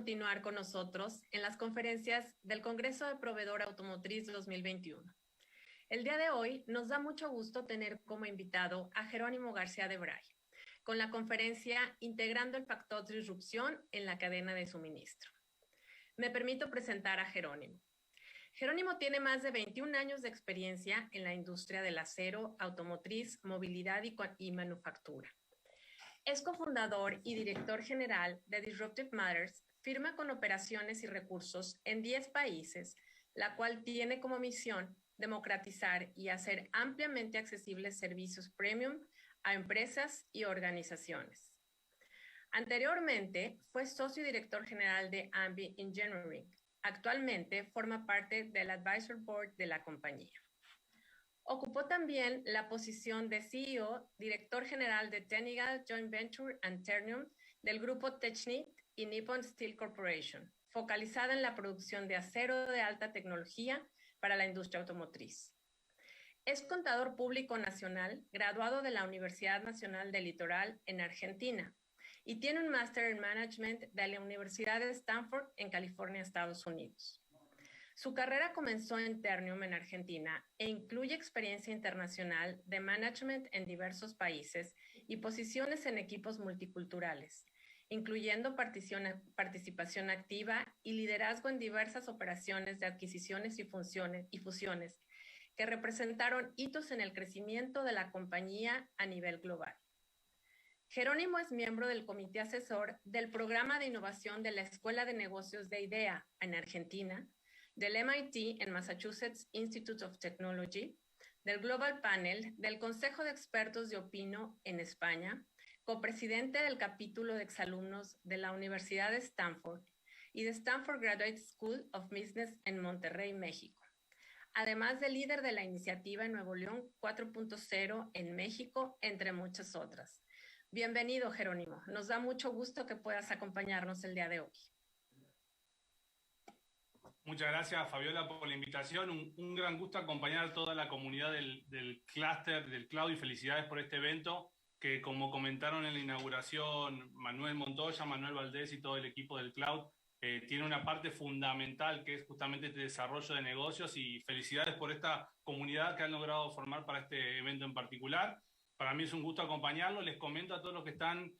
continuar con nosotros en las conferencias del Congreso de Proveedor Automotriz 2021. El día de hoy nos da mucho gusto tener como invitado a Jerónimo García de Bray, con la conferencia Integrando el factor disrupción en la cadena de suministro. Me permito presentar a Jerónimo. Jerónimo tiene más de 21 años de experiencia en la industria del acero, automotriz, movilidad y manufactura. Es cofundador y director general de Disruptive Matters, firma con operaciones y recursos en 10 países, la cual tiene como misión democratizar y hacer ampliamente accesibles servicios premium a empresas y organizaciones. Anteriormente, fue socio y director general de Ambi Engineering. Actualmente forma parte del Advisor Board de la compañía. Ocupó también la posición de CEO, director general de Technical Joint Venture and Ternium del grupo Technip y Nippon Steel Corporation, focalizada en la producción de acero de alta tecnología para la industria automotriz. Es contador público nacional, graduado de la Universidad Nacional del Litoral en Argentina, y tiene un máster en Management de la Universidad de Stanford en California, Estados Unidos. Su carrera comenzó en Ternium en Argentina e incluye experiencia internacional de management en diversos países y posiciones en equipos multiculturales, incluyendo participación activa y liderazgo en diversas operaciones de adquisiciones y fusiones que representaron hitos en el crecimiento de la compañía a nivel global. Jerónimo es miembro del comité asesor del programa de innovación de la Escuela de Negocios de IDEA en Argentina, del MIT en Massachusetts Institute of Technology, del Global Panel, del Consejo de Expertos de Opino en España, copresidente del capítulo de exalumnos de la Universidad de Stanford y de Stanford Graduate School of Business en Monterrey, México. Además de líder de la iniciativa en Nuevo León 4.0 en México, entre muchas otras. Bienvenido, Jerónimo. Nos da mucho gusto que puedas acompañarnos el día de hoy. Muchas gracias, Fabiola, por la invitación. Un gran gusto acompañar a toda la comunidad del clúster del cloud y felicidades por este evento que, como comentaron en la inauguración Manuel Montoya, Manuel Valdés y todo el equipo del cloud, tiene una parte fundamental que es justamente este desarrollo de negocios, y felicidades por esta comunidad que han logrado formar para este evento en particular. Para mí es un gusto acompañarlo. Les comento a todos los que están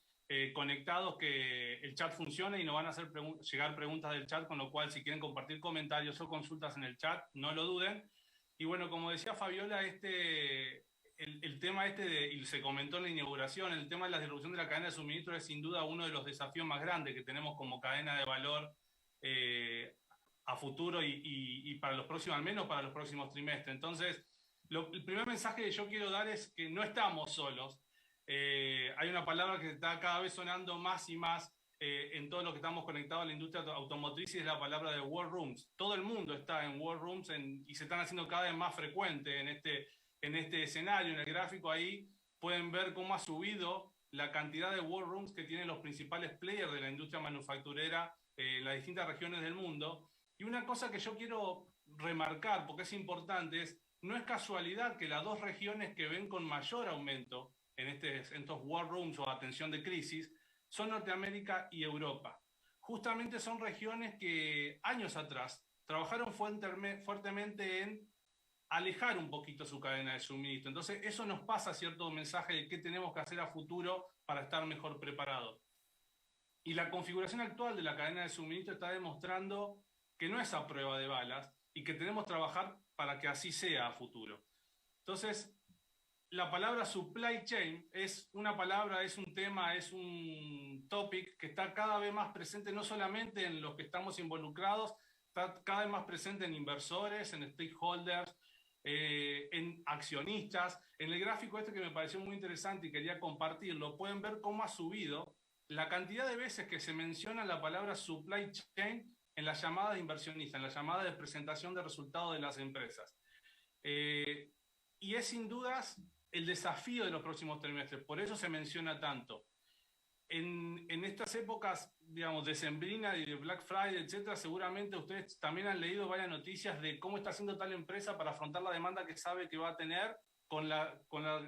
conectados que el chat funciona y nos van a hacer llegar preguntas del chat, con lo cual si quieren compartir comentarios o consultas en el chat, no lo duden. Y bueno, como decía Fabiola, el tema y se comentó en la inauguración, el tema de la disrupción de la cadena de suministro es sin duda uno de los desafíos más grandes que tenemos como cadena de valor a futuro y para los próximos, al menos para los próximos trimestres. Entonces, el primer mensaje que yo quiero dar es que no estamos solos. Hay una palabra que está cada vez sonando más y más en todo lo que estamos conectados a la industria automotriz, y es la palabra de war rooms. Todo el mundo está en war rooms y se están haciendo cada vez más frecuentes en este escenario. En el gráfico ahí pueden ver cómo ha subido la cantidad de war rooms que tienen los principales players de la industria manufacturera en las distintas regiones del mundo. Y una cosa que yo quiero remarcar, porque es importante, no es casualidad que las dos regiones que ven con mayor aumento en estos war rooms o atención de crisis son Norteamérica y Europa. Justamente son regiones que años atrás trabajaron fuertemente en alejar un poquito su cadena de suministro. Entonces eso nos pasa cierto mensaje de qué tenemos que hacer a futuro para estar mejor preparados. Y la configuración actual de la cadena de suministro está demostrando que no es a prueba de balas y que tenemos que trabajar para que así sea a futuro. Entonces, la palabra supply chain es una palabra, es un tema, es un topic que está cada vez más presente, no solamente en los que estamos involucrados, está cada vez más presente en inversores, en stakeholders, en accionistas. En el gráfico que me pareció muy interesante y quería compartirlo, pueden ver cómo ha subido la cantidad de veces que se menciona la palabra supply chain en la llamada de inversionista, en la llamada de presentación de resultados de las empresas. Y es sin dudas el desafío de los próximos trimestres, por eso se menciona tanto. En estas épocas, digamos, decembrinas y de Black Friday, etcétera, seguramente ustedes también han leído varias noticias de cómo está haciendo tal empresa para afrontar la demanda que sabe que va a tener con la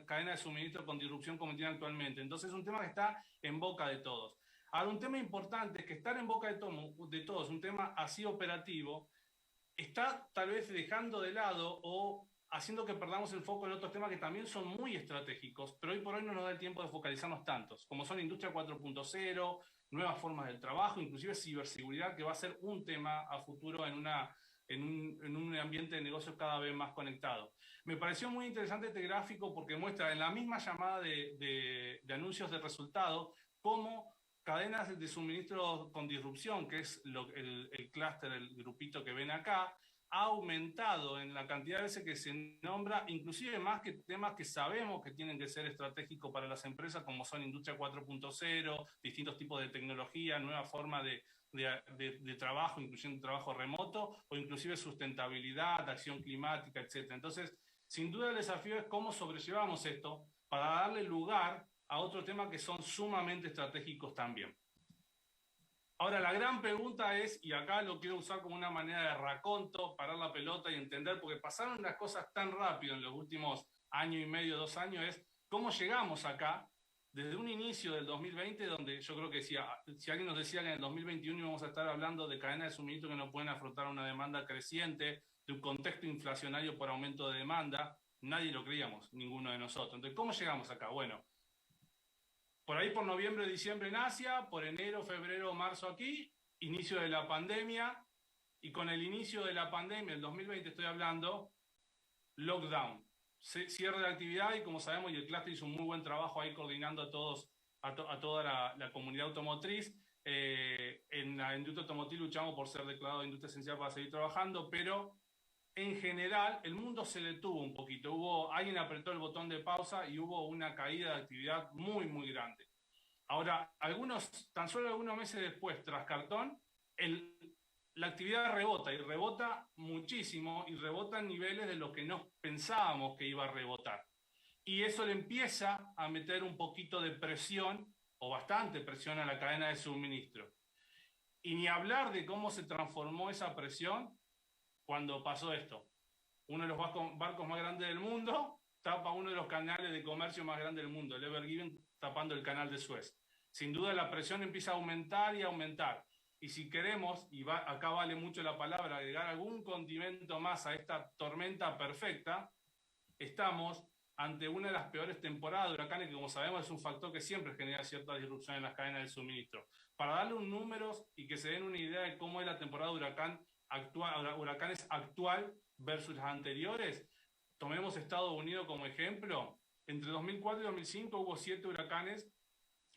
cadena de suministro con disrupción como tiene actualmente. Entonces es un tema que está en boca de todos. Ahora, un tema importante es que estar en boca de todos, un tema así operativo, está tal vez dejando de lado o haciendo que perdamos el foco en otros temas que también son muy estratégicos, pero hoy por hoy no nos da el tiempo de focalizarnos tantos, como son Industria 4.0, nuevas formas del trabajo, inclusive ciberseguridad, que va a ser un tema a futuro en un ambiente de negocios cada vez más conectado. Me pareció muy interesante este gráfico porque muestra en la misma llamada de anuncios de resultados cómo cadenas de suministro con disrupción, que es el clúster, el grupito que ven acá, ha aumentado en la cantidad de veces que se nombra, inclusive más que temas que sabemos que tienen que ser estratégicos para las empresas, como son Industria 4.0, distintos tipos de tecnología, nuevas formas de trabajo, incluyendo trabajo remoto, o inclusive sustentabilidad, acción climática, etc. Entonces, sin duda el desafío es cómo sobrellevamos esto para darle lugar a otros temas que son sumamente estratégicos también. Ahora, la gran pregunta es, y acá lo quiero usar como una manera de raconto, parar la pelota y entender, porque pasaron las cosas tan rápido en los últimos año y medio, 2 años, es cómo llegamos acá, desde un inicio del 2020, donde yo creo que si alguien nos decía que en el 2021 íbamos a estar hablando de cadenas de suministro que no pueden afrontar una demanda creciente, de un contexto inflacionario por aumento de demanda, nadie lo creíamos, ninguno de nosotros. Entonces, ¿cómo llegamos acá? Bueno, por ahí por noviembre, diciembre en Asia, por enero, febrero, marzo aquí, inicio de la pandemia, y con el inicio de la pandemia, el 2020 estoy hablando, lockdown, cierre de actividad, y como sabemos, y el clúster hizo un muy buen trabajo ahí coordinando a toda la comunidad automotriz. En la industria automotriz luchamos por ser declarado industria esencial para seguir trabajando, pero en general el mundo se detuvo un poquito. Alguien apretó el botón de pausa y hubo una caída de actividad muy, muy grande. Ahora, tan solo algunos meses después, tras cartón, la actividad rebota, y rebota muchísimo, y rebota en niveles de lo que no pensábamos que iba a rebotar. Y eso le empieza a meter un poquito de presión, o bastante presión, a la cadena de suministro. Y ni hablar de cómo se transformó esa presión cuando pasó esto. Uno de los barcos más grandes del mundo tapa uno de los canales de comercio más grandes del mundo, el Ever Given tapando el canal de Suez. Sin duda la presión empieza a aumentar y a aumentar. Y si queremos, acá vale mucho la palabra, agregar algún condimento más a esta tormenta perfecta, estamos ante una de las peores temporadas de huracanes, que como sabemos es un factor que siempre genera cierta disrupción en las cadenas de suministro. Para darle un números y que se den una idea de cómo es la temporada de huracanes actual versus las anteriores, tomemos Estados Unidos como ejemplo. Entre 2004 y 2005 hubo 7 huracanes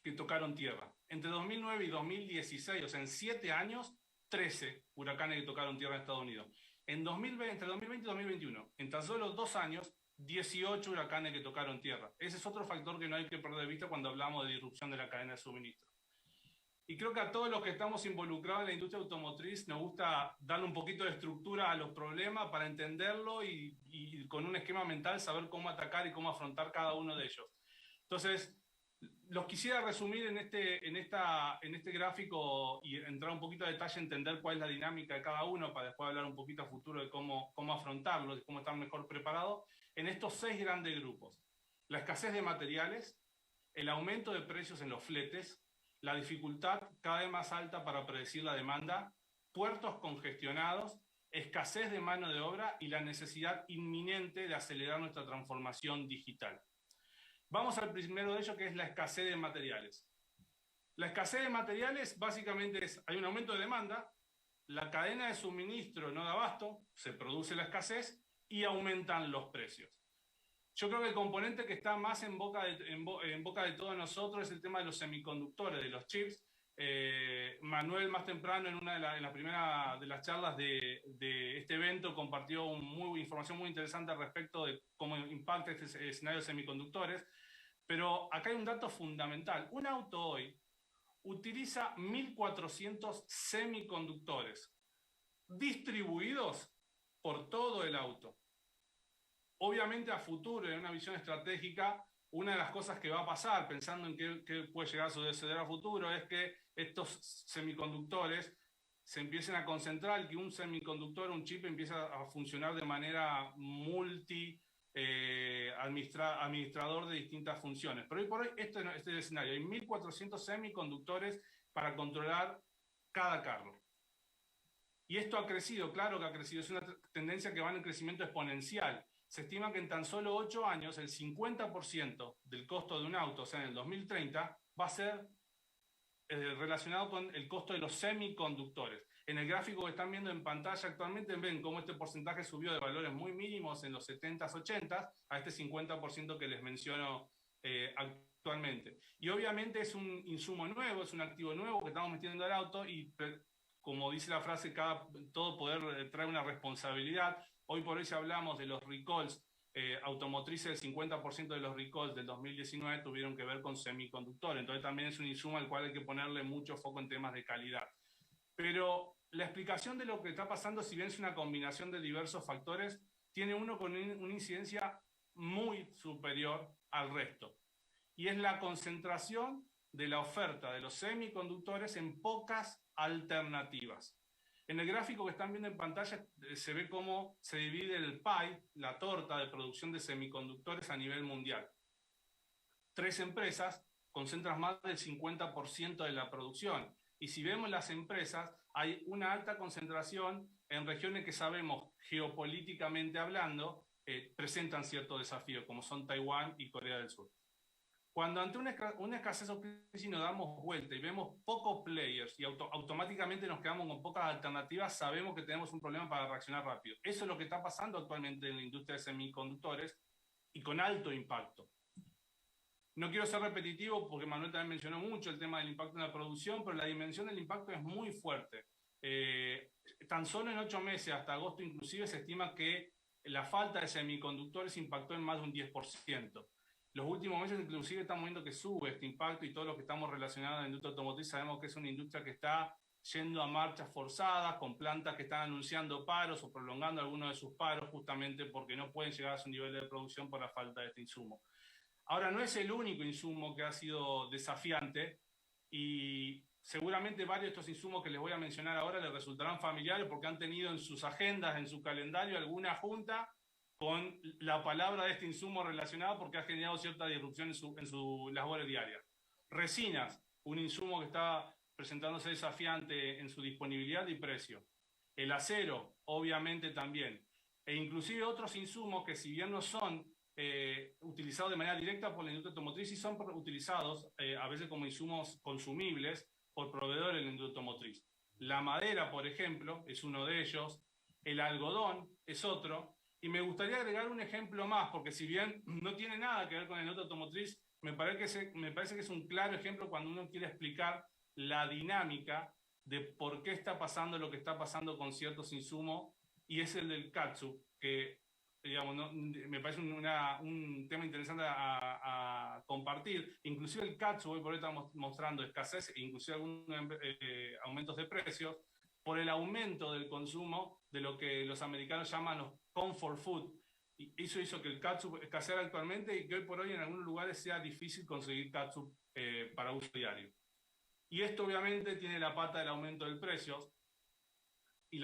que tocaron tierra. Entre 2009 y 2016, o sea, en 7 años, 13 huracanes que tocaron tierra en Estados Unidos. Entre 2020 y 2021, en tan solo 2 años, 18 huracanes que tocaron tierra. Ese es otro factor que no hay que perder de vista cuando hablamos de disrupción de la cadena de suministro. Y creo que a todos los que estamos involucrados en la industria automotriz nos gusta darle un poquito de estructura a los problemas para entenderlo y con un esquema mental saber cómo atacar y cómo afrontar cada uno de ellos. Entonces, los quisiera resumir en este gráfico y entrar un poquito a detalle, entender cuál es la dinámica de cada uno para después hablar un poquito a futuro de cómo afrontarlo, de cómo estar mejor preparados en estos 6 grandes grupos. La escasez de materiales, el aumento de precios en los fletes, la dificultad cada vez más alta para predecir la demanda, puertos congestionados, escasez de mano de obra y la necesidad inminente de acelerar nuestra transformación digital. Vamos al primero de ellos, que es la escasez de materiales. La escasez de materiales básicamente hay un aumento de demanda, la cadena de suministro no da abasto, se produce la escasez y aumentan los precios. Yo creo que el componente que está más en boca de todos nosotros es el tema de los semiconductores, de los chips. Manuel más temprano en la primera de las charlas de este evento compartió información muy interesante al respecto de cómo impacta este escenario de semiconductores. Pero acá hay un dato fundamental. Un auto hoy utiliza 1.400 semiconductores distribuidos por todo el auto. Obviamente a futuro, en una visión estratégica, una de las cosas que va a pasar, pensando en qué puede llegar a suceder a futuro, es que estos semiconductores se empiecen a concentrar, que un semiconductor, un chip, empieza a funcionar de manera administrador de distintas funciones. Pero hoy por hoy este es el escenario. Hay 1.400 semiconductores para controlar cada carro. Y esto ha crecido, claro que ha crecido, es una tendencia que va en crecimiento exponencial. Se estima que en tan solo 8 años el 50% del costo de un auto, o sea, en el 2030, va a ser relacionado con el costo de los semiconductores. En el gráfico que están viendo en pantalla actualmente ven cómo este porcentaje subió de valores muy mínimos en los 70s, 80s a este 50% que les menciono actualmente. Y obviamente es un insumo nuevo, es un activo nuevo que estamos metiendo al auto y, como dice la frase, todo poder trae una responsabilidad. Hoy por hoy, si hablamos de los recalls automotrices, el 50% de los recalls del 2019 tuvieron que ver con semiconductores. Entonces también es un insumo al cual hay que ponerle mucho foco en temas de calidad. Pero la explicación de lo que está pasando, si bien es una combinación de diversos factores, tiene uno con una incidencia muy superior al resto. Y es la concentración de la oferta de los semiconductores en pocas alternativas. En el gráfico que están viendo en pantalla se ve cómo se divide el pie, la torta de producción de semiconductores a nivel mundial. 3 empresas concentran más del 50% de la producción. Y si vemos las empresas, hay una alta concentración en regiones que sabemos, geopolíticamente hablando, presentan cierto desafío, como son Taiwán y Corea del Sur. Cuando ante una escasez o crisis nos damos vuelta y vemos pocos players y automáticamente nos quedamos con pocas alternativas, sabemos que tenemos un problema para reaccionar rápido. Eso es lo que está pasando actualmente en la industria de semiconductores y con alto impacto. No quiero ser repetitivo porque Manuel también mencionó mucho el tema del impacto en la producción, pero la dimensión del impacto es muy fuerte. Tan solo en 8 meses, hasta agosto inclusive, se estima que la falta de semiconductores impactó en más de un 10%. Los últimos meses inclusive estamos viendo que sube este impacto y todos los que estamos relacionados a la industria automotriz sabemos que es una industria que está yendo a marchas forzadas, con plantas que están anunciando paros o prolongando algunos de sus paros justamente porque no pueden llegar a su nivel de producción por la falta de este insumo. Ahora, no es el único insumo que ha sido desafiante y seguramente varios de estos insumos que les voy a mencionar ahora les resultarán familiares porque han tenido en sus agendas, en su calendario, alguna junta con la palabra de este insumo relacionado porque ha generado cierta disrupción en su labor diaria. Resinas, un insumo que está presentándose desafiante en su disponibilidad y precio. El acero, obviamente también. E inclusive otros insumos que si bien no son utilizados de manera directa por la industria automotriz y son utilizados a veces como insumos consumibles por proveedores de la industria automotriz. La madera, por ejemplo, es uno de ellos. El algodón es otro. Y me gustaría agregar un ejemplo más, porque si bien no tiene nada que ver con la industria automotriz, me parece que es un claro ejemplo cuando uno quiere explicar la dinámica de por qué está pasando lo que está pasando con ciertos insumos, y es el del catsup, que digamos, me parece un tema interesante a compartir. Inclusive el catsup, hoy por hoy estamos mostrando escasez e inclusive algunos aumentos de precios, por el aumento del consumo de lo que los americanos llaman los comfort food. Y eso hizo que el catsup escaseara actualmente y que hoy por hoy en algunos lugares sea difícil conseguir catsup para uso diario. Y esto obviamente tiene la pata del aumento del precio y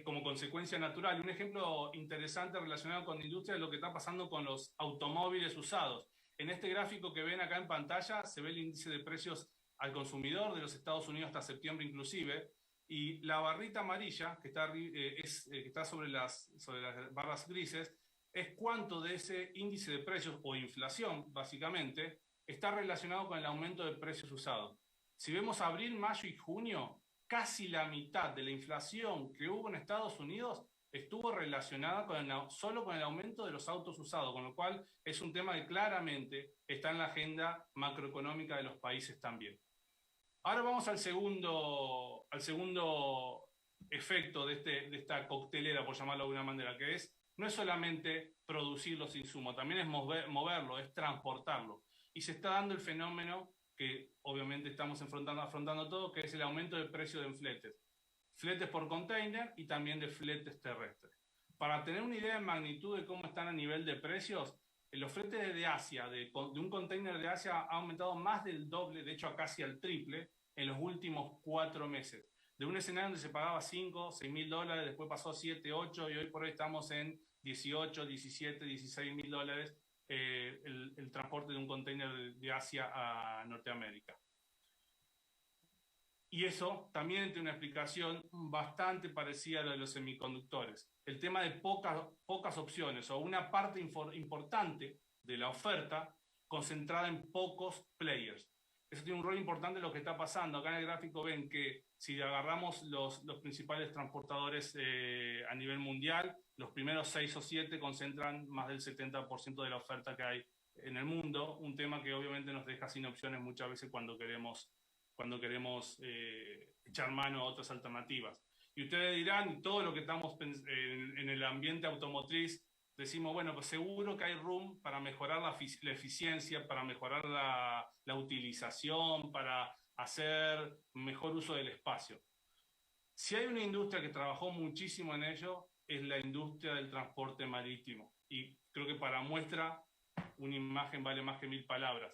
como consecuencia natural. Y un ejemplo interesante relacionado con la industria es lo que está pasando con los automóviles usados. En este gráfico que ven acá en pantalla se ve el índice de precios al consumidor de los Estados Unidos hasta septiembre inclusive. Y la barrita amarilla, que está sobre las barras grises, es cuánto de ese índice de precios o inflación, básicamente, está relacionado con el aumento de precios usados. Si vemos abril, mayo y junio, casi la mitad de la inflación que hubo en Estados Unidos estuvo relacionada solo con el aumento de los autos usados, con lo cual es un tema que claramente está en la agenda macroeconómica de los países también. Ahora vamos al segundo efecto de esta coctelera, por llamarlo de alguna manera, que no es solamente producir los insumos, también es moverlo, es transportarlo. Y se está dando el fenómeno que obviamente estamos afrontando todos, que es el aumento del precio de fletes. Fletes por container y también de fletes terrestres. Para tener una idea de magnitud de cómo están a nivel de precios, los fletes de Asia, de un container de Asia, ha aumentado más del doble, de hecho a casi al triple, en los últimos 4 meses. De un escenario donde se pagaba 5, 6 mil dólares, después pasó a 7, 8 y hoy por hoy estamos en 18, 17, 16 mil dólares el transporte de un container de Asia a Norteamérica. Y eso también tiene una explicación bastante parecida a la de los semiconductores. El tema de pocas opciones o una parte importante de la oferta concentrada en pocos players. Eso tiene un rol importante en lo que está pasando. Acá en el gráfico ven que si agarramos los principales transportadores a nivel mundial, los primeros 6 o 7 concentran más del 70% de la oferta que hay en el mundo, un tema que obviamente nos deja sin opciones muchas veces cuando queremos echar mano a otras alternativas. Y ustedes dirán, todo lo que estamos en el ambiente automotriz, decimos, bueno, pues seguro que hay room para mejorar la eficiencia, para mejorar la utilización, para hacer mejor uso del espacio. Si hay una industria que trabajó muchísimo en ello, es la industria del transporte marítimo. Y creo que para muestra, una imagen vale más que 1000 palabras.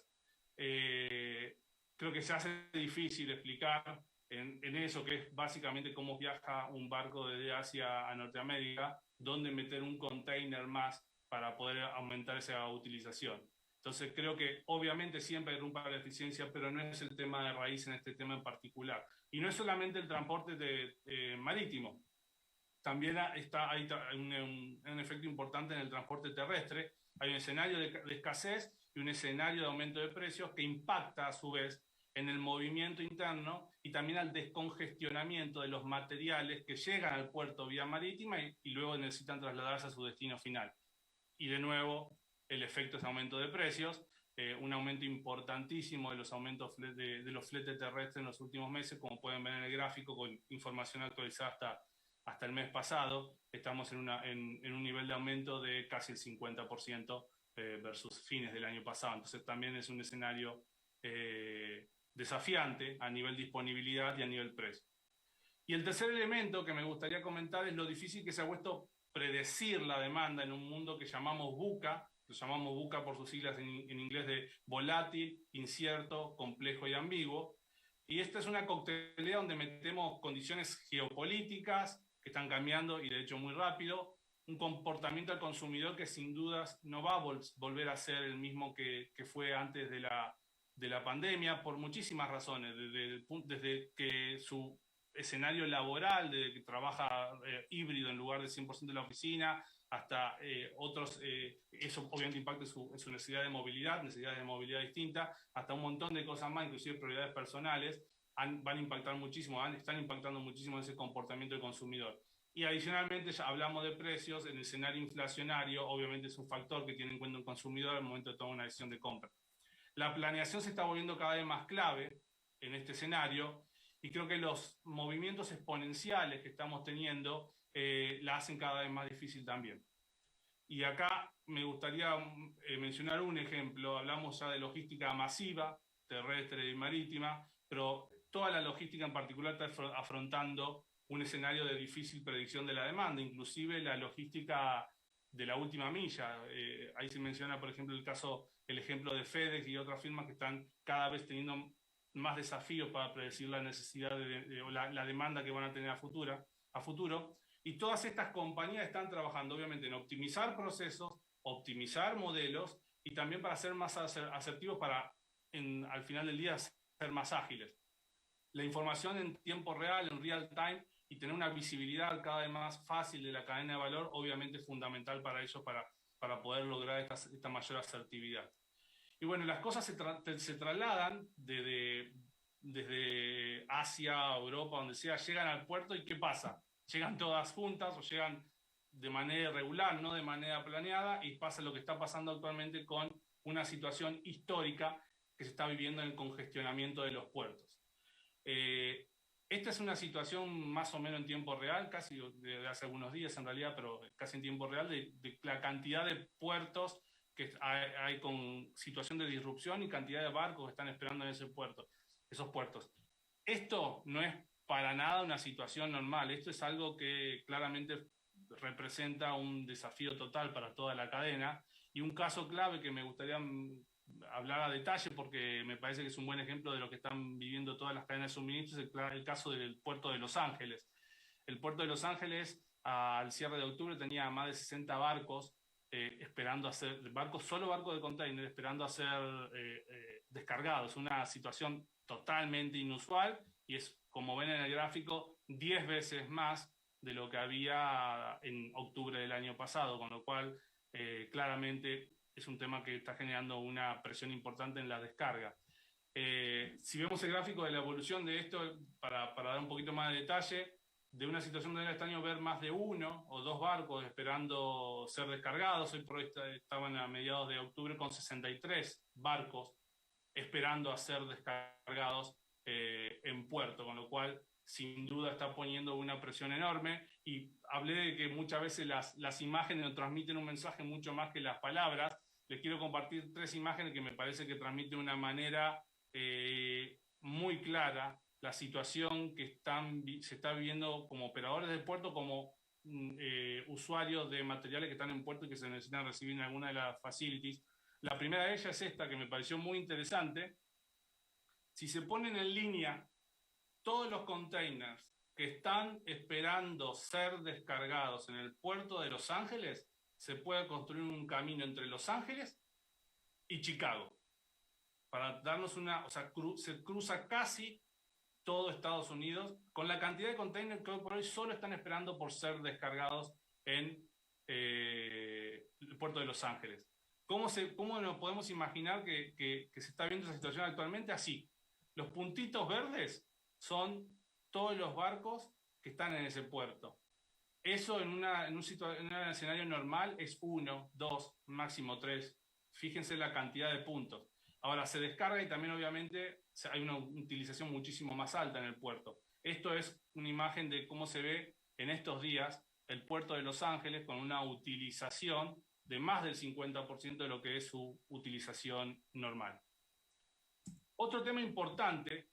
Creo que se hace difícil explicar en eso, que es básicamente cómo viaja un barco desde Asia a Norteamérica, dónde meter un container más para poder aumentar esa utilización. Entonces creo que obviamente siempre hay rumbo para la eficiencia, pero no es el tema de raíz en este tema en particular. Y no es solamente el transporte marítimo, también hay un efecto importante en el transporte terrestre. Hay un escenario de escasez y un escenario de aumento de precios que impacta a su vez en el movimiento interno y también al descongestionamiento de los materiales que llegan al puerto vía marítima y luego necesitan trasladarse a su destino final. Y de nuevo, el efecto es aumento de precios, un aumento importantísimo de los aumentos de los fletes terrestres en los últimos meses, como pueden ver en el gráfico, con información actualizada hasta el mes pasado, estamos en un nivel de aumento de casi el 50% versus fines del año pasado. Entonces también es un escenario desafiante a nivel disponibilidad y a nivel precio. Y el tercer elemento que me gustaría comentar es lo difícil que se ha vuelto predecir la demanda en un mundo que llamamos VUCA, lo llamamos VUCA por sus siglas en inglés de volátil, incierto, complejo y ambiguo. Y esta es una coctelera donde metemos condiciones geopolíticas que están cambiando y de hecho muy rápido, un comportamiento del consumidor que sin dudas no va a volver a ser el mismo que fue antes de la pandemia por muchísimas razones, desde que su escenario laboral, desde que trabaja híbrido en lugar de 100% de la oficina, hasta otros, eso obviamente impacta en su necesidades de movilidad distinta, hasta un montón de cosas más, inclusive prioridades personales, van a impactar muchísimo, están impactando muchísimo en ese comportamiento del consumidor. Y adicionalmente ya hablamos de precios, el escenario inflacionario obviamente es un factor que tiene en cuenta un consumidor al momento de tomar una decisión de compra. La planeación se está volviendo cada vez más clave en este escenario y creo que los movimientos exponenciales que estamos teniendo la hacen cada vez más difícil también. Y acá me gustaría mencionar un ejemplo. Hablamos ya de logística masiva, terrestre y marítima, pero toda la logística en particular está afrontando un escenario de difícil predicción de la demanda, inclusive la logística de la última milla. Ahí se menciona, por ejemplo, el ejemplo de FedEx y otras firmas que están cada vez teniendo más desafíos para predecir la necesidad o la demanda que van a tener a futuro. Y todas estas compañías están trabajando, obviamente, en optimizar procesos, optimizar modelos y también para ser más asertivos para, al final del día, ser más ágiles. La información en tiempo real, en real time, y tener una visibilidad cada vez más fácil de la cadena de valor, obviamente es fundamental para ellos, para poder lograr esta mayor asertividad. Y bueno, las cosas se trasladan desde Asia, Europa, donde sea, llegan al puerto y ¿qué pasa? Llegan todas juntas o llegan de manera irregular, no de manera planeada, y pasa lo que está pasando actualmente con una situación histórica que se está viviendo en el congestionamiento de los puertos. Esta es una situación más o menos en tiempo real, casi de hace algunos días en realidad, pero casi en tiempo real, de la cantidad de puertos que hay con situación de disrupción y cantidad de barcos que están esperando en esos puertos. Esto no es para nada una situación normal, esto es algo que claramente representa un desafío total para toda la cadena y un caso clave que me gustaría hablar a detalle porque me parece que es un buen ejemplo de lo que están viviendo todas las cadenas de suministros, el caso del puerto de Los Ángeles. El puerto de Los Ángeles al cierre de octubre tenía más de 60 barcos esperando a ser, solo barcos de container esperando a ser descargados. Una situación totalmente inusual y es, como ven en el gráfico, 10 veces más de lo que había en octubre del año pasado, con lo cual claramente es un tema que está generando una presión importante en la descarga. Si vemos el gráfico de la evolución de esto, para dar un poquito más de detalle, de una situación donde era extraño ver más de 1 o 2 barcos esperando ser descargados. Hoy por hoy estaban a mediados de octubre con 63 barcos esperando a ser descargados en puerto, con lo cual sin duda está poniendo una presión enorme. Y hablé de que muchas veces las imágenes nos transmiten un mensaje mucho más que las palabras. Les quiero compartir 3 imágenes que me parece que transmiten de una manera muy clara la situación que se está viviendo como operadores de puerto, como usuarios de materiales que están en puerto y que se necesitan recibir en alguna de las facilities. La primera de ellas es esta, que me pareció muy interesante. Si se ponen en línea todos los containers que están esperando ser descargados en el puerto de Los Ángeles, se puede construir un camino entre Los Ángeles y Chicago. Para darnos o sea, se cruza casi todo Estados Unidos, con la cantidad de containers que hoy por hoy solo están esperando por ser descargados en el puerto de Los Ángeles. ¿Cómo nos podemos imaginar que se está viendo esa situación actualmente? Así, los puntitos verdes son todos los barcos que están en ese puerto. Eso en un escenario normal es 1, 2, máximo 3. Fíjense la cantidad de puntos. Ahora se descarga y también obviamente hay una utilización muchísimo más alta en el puerto. Esto es una imagen de cómo se ve en estos días el puerto de Los Ángeles con una utilización de más del 50% de lo que es su utilización normal. Otro tema importante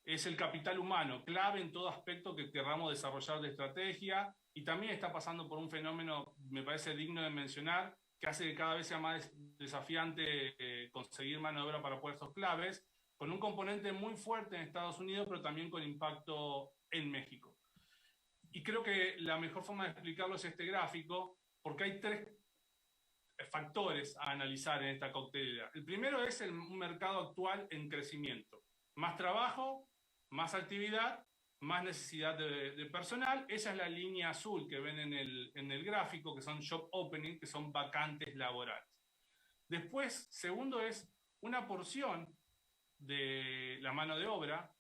es el capital humano, clave en todo aspecto que querramos desarrollar de estrategia, y también está pasando por un fenómeno, me parece digno de mencionar, que hace que cada vez sea más desafiante conseguir mano de obra para puestos claves, con un componente muy fuerte en Estados Unidos, pero también con impacto en México. Y creo que la mejor forma de explicarlo es este gráfico, porque hay 3 factores a analizar en esta coctelera. El primero es un mercado actual en crecimiento. Más trabajo, más actividad, más necesidad de personal. Esa es la línea azul que ven en el gráfico, que son job opening, que son vacantes laborales. Después, segundo, es una porción de la mano de obra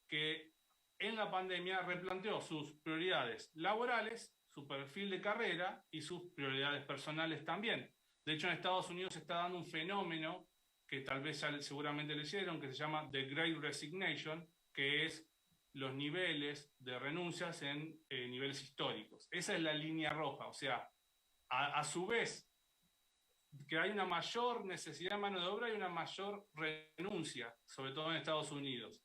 que en la pandemia replanteó sus prioridades laborales, su perfil de carrera y sus prioridades personales también. De hecho, en Estados Unidos se está dando un fenómeno que tal vez ya seguramente leyeron, que se llama The Great Resignation, que es los niveles de renuncias en niveles históricos. Esa es la línea roja, o sea, a su vez que hay una mayor necesidad de mano de obra y una mayor renuncia, sobre todo en Estados Unidos.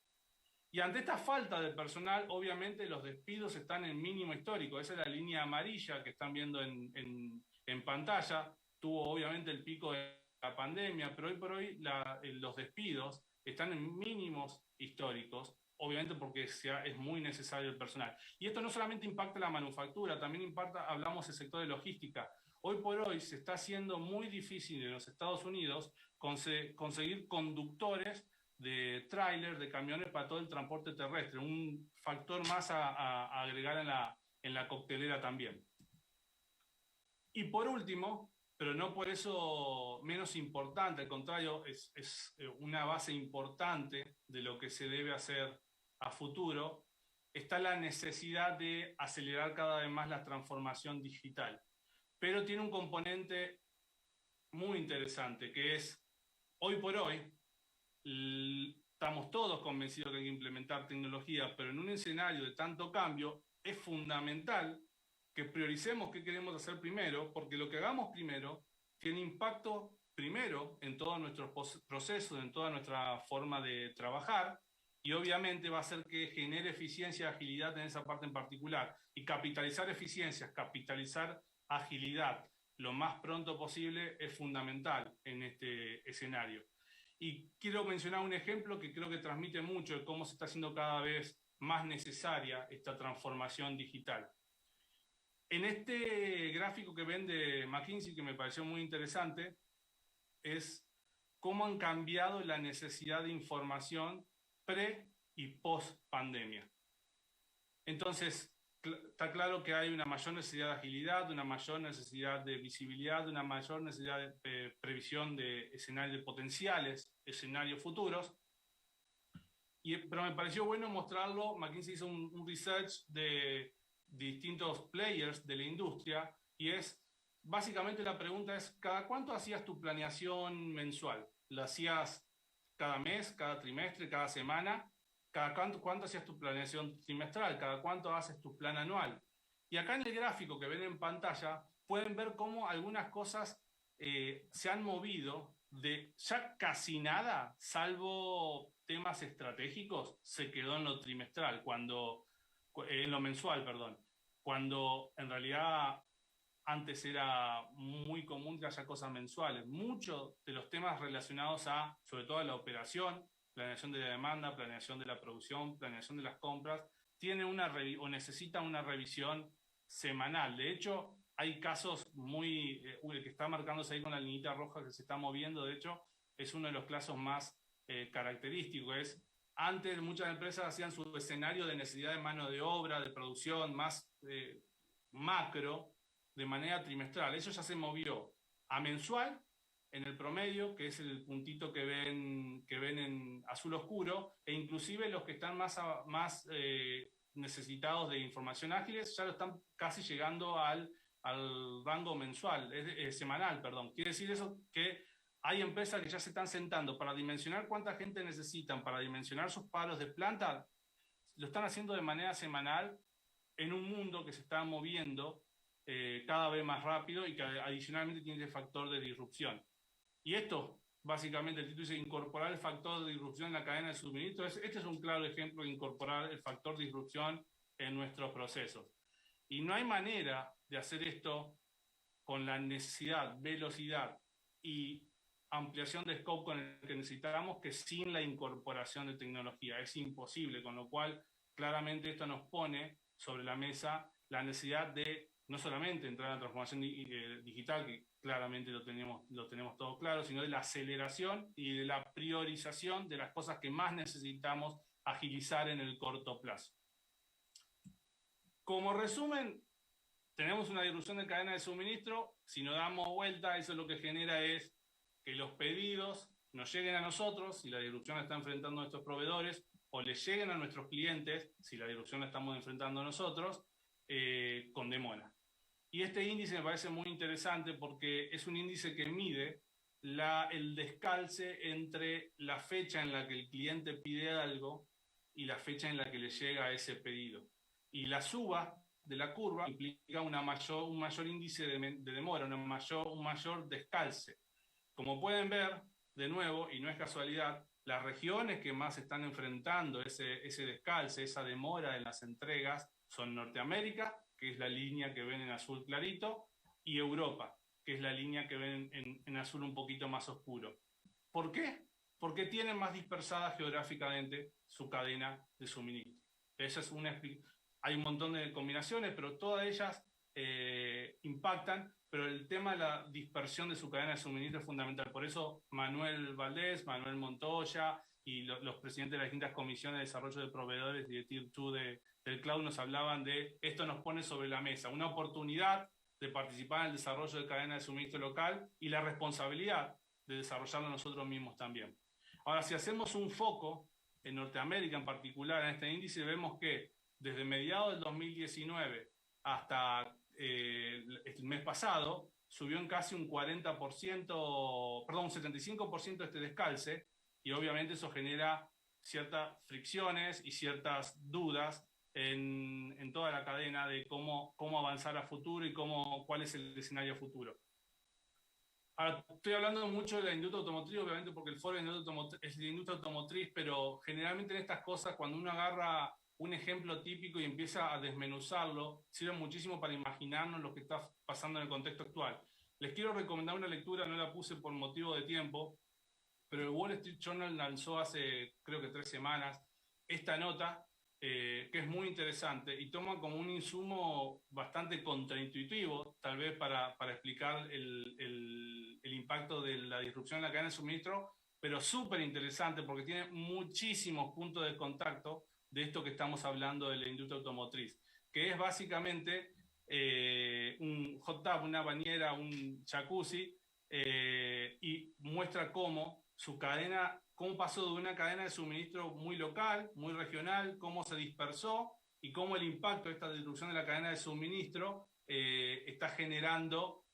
Y ante esta falta de personal, obviamente los despidos están en mínimo histórico. Esa es la línea amarilla que están viendo en pantalla. Tuvo obviamente el pico de la pandemia, pero hoy por hoy los despidos están en mínimos históricos, obviamente porque es muy necesario el personal. Y esto no solamente impacta la manufactura, también impacta, hablamos del sector de logística. Hoy por hoy se está haciendo muy difícil en los Estados Unidos conseguir conductores de tráiler, de camiones para todo el transporte terrestre, un factor más a agregar en la coctelera también. Y por último, pero no por eso menos importante, al contrario, es una base importante de lo que se debe hacer a futuro, está la necesidad de acelerar cada vez más la transformación digital. Pero tiene un componente muy interesante, que es, hoy por hoy, estamos todos convencidos que hay que implementar tecnología, pero en un escenario de tanto cambio, es fundamental que prioricemos qué queremos hacer primero, porque lo que hagamos primero tiene impacto primero en todos nuestros procesos, en toda nuestra forma de trabajar, y obviamente va a hacer que genere eficiencia y agilidad en esa parte en particular. Y capitalizar eficiencias, capitalizar agilidad lo más pronto posible es fundamental en este escenario. Y quiero mencionar un ejemplo que creo que transmite mucho de cómo se está haciendo cada vez más necesaria esta transformación digital. En este gráfico que ven de McKinsey, que me pareció muy interesante, es cómo han cambiado la necesidad de información pre y post pandemia. Entonces, está claro que hay una mayor necesidad de agilidad, una mayor necesidad de visibilidad, una mayor necesidad de previsión de escenarios, de potenciales escenarios futuros. Pero me pareció bueno mostrarlo. McKinsey hizo un research de distintos players de la industria y básicamente la pregunta es, ¿cada cuánto hacías tu planeación mensual? ¿La hacías cada mes, cada trimestre, cada semana? ¿Cada cuánto hacías tu planeación trimestral? ¿Cada cuánto haces tu plan anual? Y acá en el gráfico que ven en pantalla pueden ver cómo algunas cosas se han movido de ya casi nada, salvo temas estratégicos, se quedó en lo trimestral, en lo mensual, perdón, cuando en realidad antes era muy común que haya cosas mensuales. Muchos de los temas relacionados sobre todo a la operación, planeación de la demanda, planeación de la producción, planeación de las compras, necesitan una revisión semanal. De hecho, hay casos el que está marcándose ahí con la liñita roja que se está moviendo, de hecho, es uno de los casos más característicos. Antes muchas empresas hacían su escenario de necesidad de mano de obra, de producción más macro, de manera trimestral. Eso ya se movió a mensual, en el promedio, que es el puntito que ven en azul oscuro, e inclusive los que están más necesitados de información ágiles ya lo están casi llegando al rango mensual, semanal, perdón. Quiere decir eso que hay empresas que ya se están sentando para dimensionar cuánta gente necesitan, para dimensionar sus paros de planta, lo están haciendo de manera semanal en un mundo que se está moviendo cada vez más rápido y que adicionalmente tiene ese factor de disrupción. Y esto, básicamente, el título dice incorporar el factor de disrupción en la cadena de suministro. Este es un claro ejemplo de incorporar el factor de disrupción en nuestros procesos. Y no hay manera de hacer esto con la necesidad, velocidad y ampliación de scope con el que necesitamos que sin la incorporación de tecnología. Es imposible, con lo cual claramente esto nos pone sobre la mesa la necesidad de no solamente entrar en la transformación digital, que claramente lo tenemos todo claro, sino de la aceleración y de la priorización de las cosas que más necesitamos agilizar en el corto plazo. Como resumen, tenemos una disrupción de cadena de suministro. Si nos damos vuelta, eso lo que genera es que los pedidos nos lleguen a nosotros, si la disrupción la está enfrentando a nuestros proveedores, o les lleguen a nuestros clientes, si la disrupción la estamos enfrentando nosotros, con demora. Y este índice me parece muy interesante porque es un índice que mide el descalce entre la fecha en la que el cliente pide algo y la fecha en la que le llega ese pedido. Y la suba de la curva implica un mayor índice de demora, un mayor descalce. Como pueden ver, de nuevo, y no es casualidad, las regiones que más están enfrentando ese descalce, esa demora en las entregas, son Norteamérica, que es la línea que ven en azul clarito, y Europa, que es la línea que ven en azul un poquito más oscuro. ¿Por qué? Porque tienen más dispersada geográficamente su cadena de suministro. Hay un montón de combinaciones, pero todas ellas impactan, pero el tema de la dispersión de su cadena de suministro es fundamental. Por eso Manuel Valdés, Manuel Montoya y los presidentes de las distintas comisiones de desarrollo de proveedores y de Tier 2 del cloud nos hablaban de esto. Nos pone sobre la mesa una oportunidad de participar en el desarrollo de cadena de suministro local y la responsabilidad de desarrollarlo nosotros mismos también. Ahora, si hacemos un foco en Norteamérica en particular, en este índice, vemos que desde mediados del 2019 hasta el mes pasado, subió en casi un 75% este descalce, y obviamente eso genera ciertas fricciones y ciertas dudas en toda la cadena de cómo avanzar a futuro y cuál es el escenario futuro. Ahora, estoy hablando mucho de la industria automotriz, obviamente porque el foro es de industria automotriz, pero generalmente en estas cosas, cuando uno agarra un ejemplo típico y empieza a desmenuzarlo, sirve muchísimo para imaginarnos lo que está pasando en el contexto actual. Les quiero recomendar una lectura, no la puse por motivo de tiempo, pero el Wall Street Journal lanzó hace creo que 3 semanas esta nota que es muy interesante y toma como un insumo bastante contraintuitivo, tal vez para explicar el impacto de la disrupción en la cadena de suministro, pero súper interesante porque tiene muchísimos puntos de contacto de esto que estamos hablando de la industria automotriz, que es básicamente un hot tub, una bañera, un jacuzzi, y muestra cómo su cadena, cómo pasó de una cadena de suministro muy local, muy regional, cómo se dispersó y cómo el impacto de esta disrupción de la cadena de suministro está generando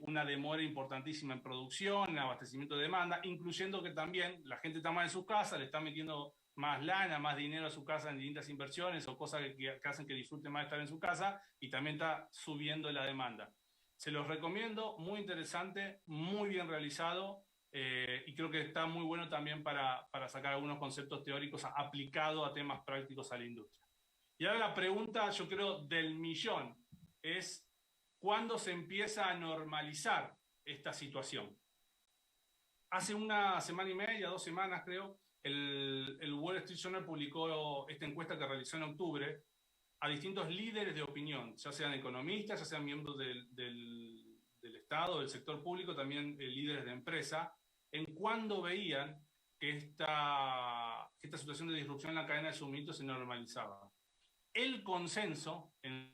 una demora importantísima en producción, en abastecimiento de demanda, incluyendo que también la gente está más en su casa, le está metiendo más lana, más dinero a su casa en distintas inversiones o cosas que hacen que disfruten más de estar en su casa y también está subiendo la demanda. Se los recomiendo, muy interesante, muy bien realizado, y creo que está muy bueno también para sacar algunos conceptos teóricos aplicados a temas prácticos a la industria. Y ahora la pregunta, yo creo, del millón es ¿cuándo se empieza a normalizar esta situación? Hace una semana y media, 2 semanas creo, el Wall Street Journal publicó esta encuesta que realizó en octubre a distintos líderes de opinión, ya sean economistas, ya sean miembros del Estado, del sector público, también líderes de empresa, en cuándo veían que esta situación de disrupción en la cadena de suministro se normalizaba. El consenso, en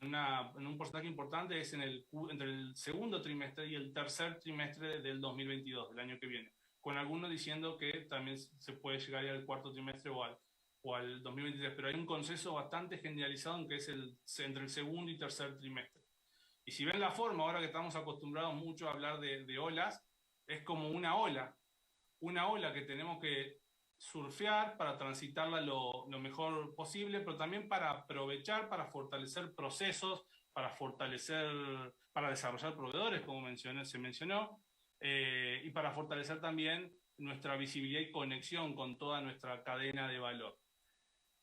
un porcentaje importante, es entre el segundo trimestre y el tercer trimestre del 2022, del año que viene, con algunos diciendo que también se puede llegar al cuarto trimestre o al 2023, pero hay un consenso bastante generalizado en que es entre el segundo y tercer trimestre. Y si ven la forma, ahora que estamos acostumbrados mucho a hablar de olas, es como una ola que tenemos que surfear para transitarla lo mejor posible, pero también para aprovechar, para fortalecer procesos, para desarrollar proveedores, como se mencionó, y para fortalecer también nuestra visibilidad y conexión con toda nuestra cadena de valor.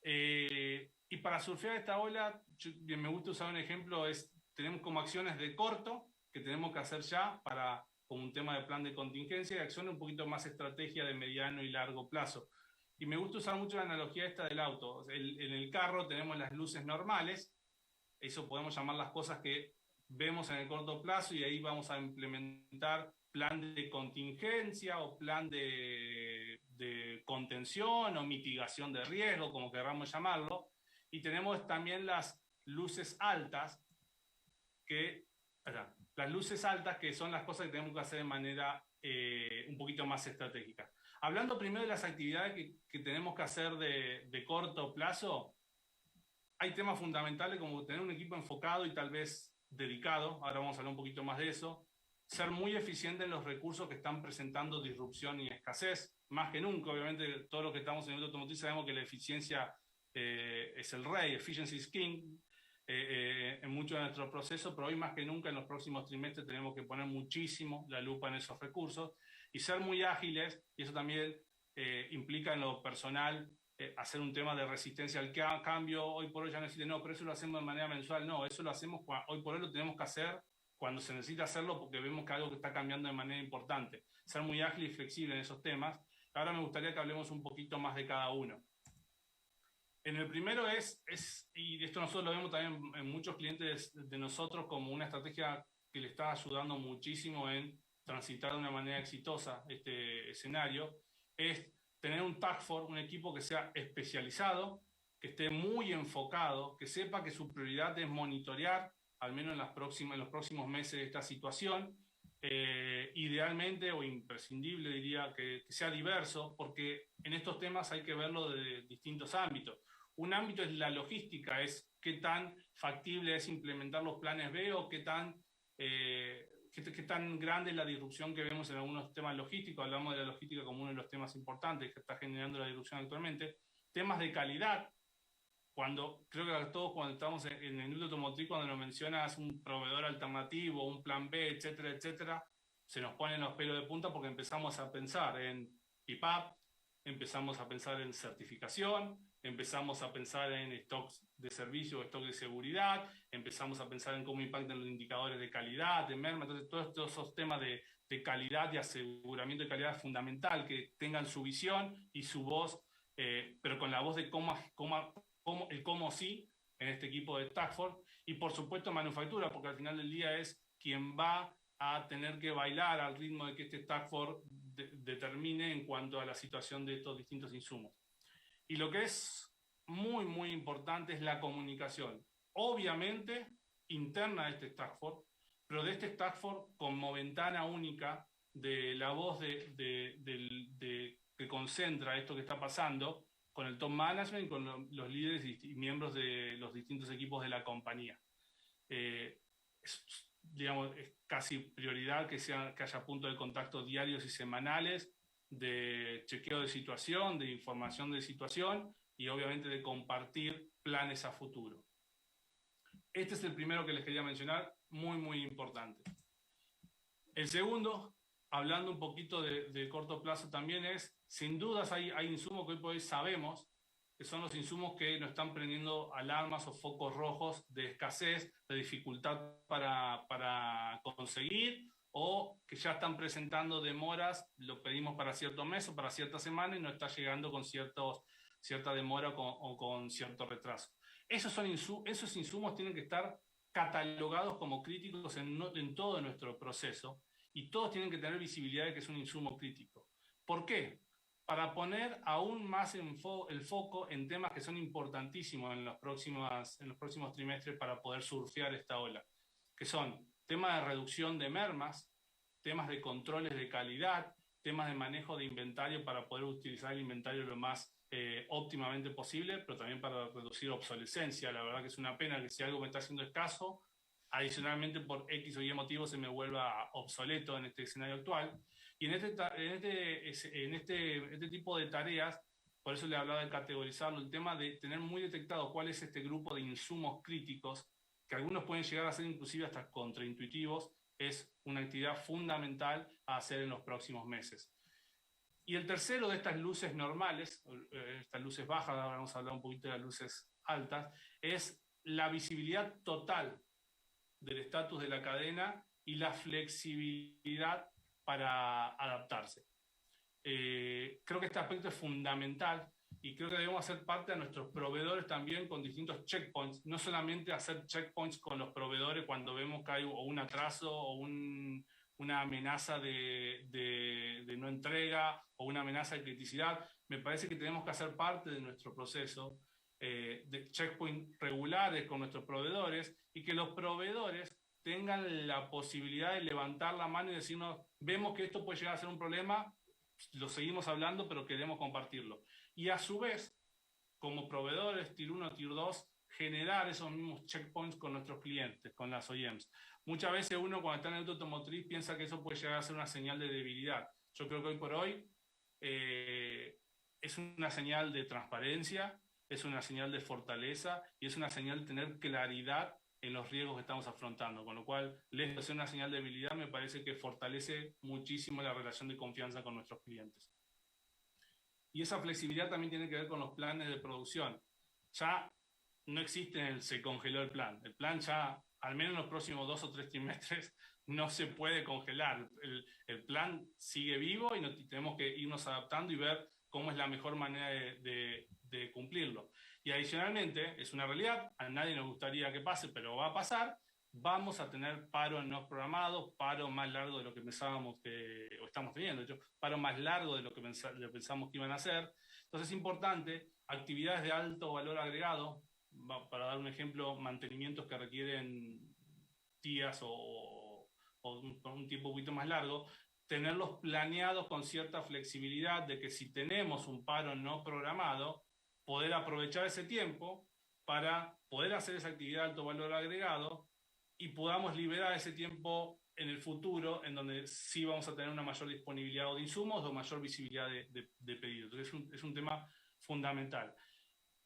Y para surfear esta ola, me gusta usar un ejemplo, tenemos como acciones de corto que tenemos que hacer ya como un tema de plan de contingencia, y acciones un poquito más estrategia de mediano y largo plazo. Y me gusta usar mucho la analogía esta del auto. En el carro tenemos las luces normales, eso podemos llamar las cosas que vemos en el corto plazo, y ahí vamos a implementar plan de contingencia o plan de contención o mitigación de riesgo, como queramos llamarlo. Y tenemos también las luces altas, las luces altas, que son las cosas que tenemos que hacer de manera un poquito más estratégica. Hablando primero de las actividades que tenemos que hacer de corto plazo, hay temas fundamentales como tener un equipo enfocado y tal vez dedicado, ahora vamos a hablar un poquito más de eso, ser muy eficiente en los recursos que están presentando disrupción y escasez, más que nunca. Obviamente todos los que estamos en el mundo automotriz sabemos que la eficiencia es el rey, efficiency is king, en muchos de nuestros procesos, pero hoy más que nunca en los próximos trimestres tenemos que poner muchísimo la lupa en esos recursos y ser muy ágiles, y eso también implica en lo personal hacer un tema de resistencia al cambio. Hoy por hoy ya no existe, no, pero eso lo hacemos de manera mensual, no, eso lo hacemos, hoy por hoy lo tenemos que hacer cuando se necesita hacerlo porque vemos que algo que está cambiando de manera importante, ser muy ágil y flexible en esos temas. Ahora me gustaría que hablemos un poquito más de cada uno. En el primero y esto nosotros lo vemos también en muchos clientes de nosotros como una estrategia que le está ayudando muchísimo en transitar de una manera exitosa este escenario, es tener un task force, un equipo que sea especializado, que esté muy enfocado, que sepa que su prioridad es monitorear, al menos en los próximos meses, esta situación, idealmente o imprescindible diría que sea diverso, porque en estos temas hay que verlo de distintos ámbitos. Un ámbito es la logística, es qué tan factible es implementar los planes B o qué tan grande es la disrupción que vemos en algunos temas logísticos. Hablamos de la logística como uno de los temas importantes que está generando la disrupción actualmente. Temas de calidad, creo que todos cuando estamos en el industria automotriz, cuando nos mencionas un proveedor alternativo, un plan B, etcétera, etcétera, se nos ponen los pelos de punta porque empezamos a pensar en PPAP, empezamos a pensar en certificación, empezamos a pensar en stocks de servicio, stocks de seguridad, empezamos a pensar en cómo impactan los indicadores de calidad, de merma. Entonces todos esos temas de calidad y aseguramiento de calidad es fundamental, que tengan su visión y su voz, pero con la voz de cómo cómo sí en este equipo de Task Force, y por supuesto manufactura, porque al final del día es quien va a tener que bailar al ritmo de que este Task Force determine en cuanto a la situación de estos distintos insumos. Y lo que es muy, muy importante es la comunicación, obviamente interna de este Task Force, pero de este Task Force como ventana única de la voz que concentra esto que está pasando con el top management y con los líderes y miembros de los distintos equipos de la compañía. Digamos, es casi prioridad que haya puntos de contacto diarios y semanales de chequeo de situación, de información de situación y obviamente de compartir planes a futuro. Este es el primero que les quería mencionar, muy, muy importante. El segundo, hablando un poquito de corto plazo también, es, sin dudas hay insumos que hoy por hoy sabemos que son los insumos que nos están prendiendo alarmas o focos rojos de escasez, de dificultad para conseguir, o que ya están presentando demoras, lo pedimos para cierto mes o para cierta semana y no está llegando con cierta demora o con cierto retraso. Esos insumos tienen que estar catalogados como críticos en todo nuestro proceso y todos tienen que tener visibilidad de que es un insumo crítico. ¿Por qué? Para poner aún más el foco en temas que son importantísimos en los próximos trimestres para poder surfear esta ola, que son temas de reducción de mermas, temas de controles de calidad, temas de manejo de inventario para poder utilizar el inventario lo más óptimamente posible, pero también para reducir obsolescencia. La verdad que es una pena que si algo me está haciendo escaso, adicionalmente por X o Y motivo se me vuelva obsoleto en este escenario actual. Y en este tipo de tareas, por eso le hablaba de categorizarlo, el tema de tener muy detectado cuál es este grupo de insumos críticos, que algunos pueden llegar a ser inclusive hasta contraintuitivos, es una actividad fundamental a hacer en los próximos meses. Y el tercero de estas luces normales, estas luces bajas, ahora vamos a hablar un poquito de las luces altas, es la visibilidad total del estatus de la cadena y la flexibilidad para adaptarse. Creo que este aspecto es fundamental y creo que debemos hacer parte de nuestros proveedores también con distintos checkpoints, no solamente hacer checkpoints con los proveedores cuando vemos que hay o un atraso o una amenaza de no entrega o una amenaza de criticidad. Me parece que tenemos que hacer parte de nuestro proceso de checkpoint regulares con nuestros proveedores y que los proveedores tengan la posibilidad de levantar la mano y decirnos, vemos que esto puede llegar a ser un problema, lo seguimos hablando, pero queremos compartirlo. Y a su vez, como proveedores Tier 1, Tier 2, generar esos mismos checkpoints con nuestros clientes, con las OEMs. Muchas veces uno cuando está en el auto automotriz piensa que eso puede llegar a ser una señal de debilidad. Yo creo que hoy por hoy es una señal de transparencia, es una señal de fortaleza y es una señal de tener claridad en los riesgos que estamos afrontando, con lo cual, lejos de ser una señal de debilidad, me parece que fortalece muchísimo la relación de confianza con nuestros clientes. Y esa flexibilidad también tiene que ver con los planes de producción. Ya no existe se congeló el plan. El plan ya, al menos en los próximos 2 o 3 trimestres, no se puede congelar. El plan sigue vivo y tenemos que irnos adaptando y ver cómo es la mejor manera de cumplirlo. Y adicionalmente, es una realidad, a nadie nos gustaría que pase, pero va a pasar, vamos a tener paro no programados, paro más largo de lo que pensábamos o estamos teniendo, de hecho, paro más largo de lo que pensamos que iban a hacer. Entonces es importante, actividades de alto valor agregado, para dar un ejemplo, mantenimientos que requieren días o un tiempo un poquito más largo, tenerlos planeados con cierta flexibilidad de que si tenemos un paro no programado, poder aprovechar ese tiempo para poder hacer esa actividad de alto valor agregado y podamos liberar ese tiempo en el futuro en donde sí vamos a tener una mayor disponibilidad de insumos o mayor visibilidad de pedidos. Entonces es un tema fundamental.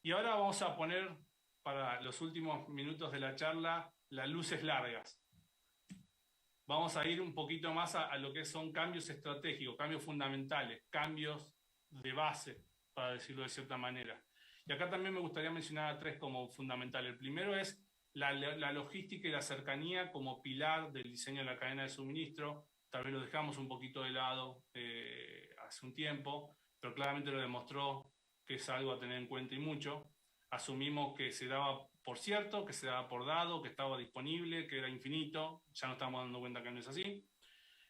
Y ahora vamos a poner para los últimos minutos de la charla las luces largas. Vamos a ir un poquito más a lo que son cambios estratégicos, cambios fundamentales, cambios de base, para decirlo de cierta manera. Y acá también me gustaría mencionar a 3 como fundamentales. El primero es la logística y la cercanía como pilar del diseño de la cadena de suministro. Tal vez lo dejamos un poquito de lado hace un tiempo, pero claramente lo demostró que es algo a tener en cuenta y mucho. asumimos que se daba por cierto, que se daba por dado, que estaba disponible, que era infinito, ya nos estamos dando cuenta que no es así.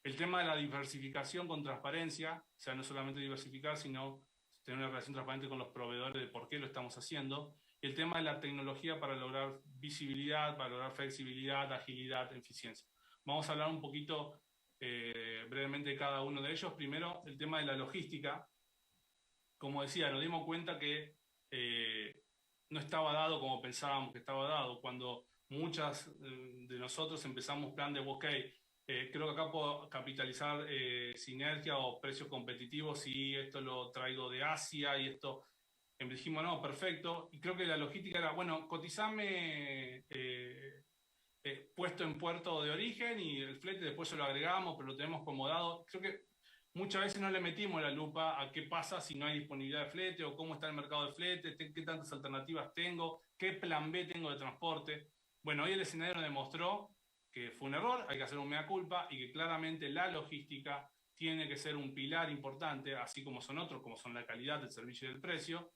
El tema de la diversificación con transparencia, o sea, no solamente diversificar, sino tener una relación transparente con los proveedores de por qué lo estamos haciendo. Y el tema de la tecnología para lograr visibilidad, para lograr flexibilidad, agilidad, eficiencia. Vamos a hablar un poquito brevemente de cada uno de ellos. Primero, el tema de la logística. Como decía, nos dimos cuenta que no estaba dado como pensábamos que estaba dado. Cuando muchas de nosotros empezamos plan de, ok, creo que acá puedo capitalizar sinergia o precios competitivos y esto lo traigo de Asia y esto, dijimos, no, perfecto. Y creo que la logística era, bueno, cotizame puesto en puerto de origen y el flete después se lo agregamos, pero lo tenemos acomodado. Creo que muchas veces no le metimos la lupa a qué pasa si no hay disponibilidad de flete o cómo está el mercado de flete, qué tantas alternativas tengo, qué plan B tengo de transporte. Bueno, hoy el escenario nos demostró que fue un error, hay que hacer un mea culpa y que claramente la logística tiene que ser un pilar importante, así como son otros, como son la calidad, el servicio y el precio,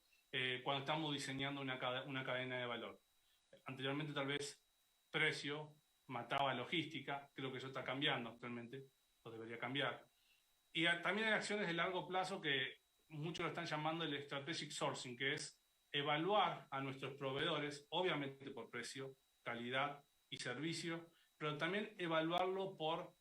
cuando estamos diseñando una cadena de valor. Anteriormente tal vez precio mataba logística, creo que eso está cambiando actualmente, o debería cambiar. Y también hay acciones de largo plazo que muchos lo están llamando el strategic sourcing, que es evaluar a nuestros proveedores, obviamente por precio, calidad y servicio, pero también evaluarlo por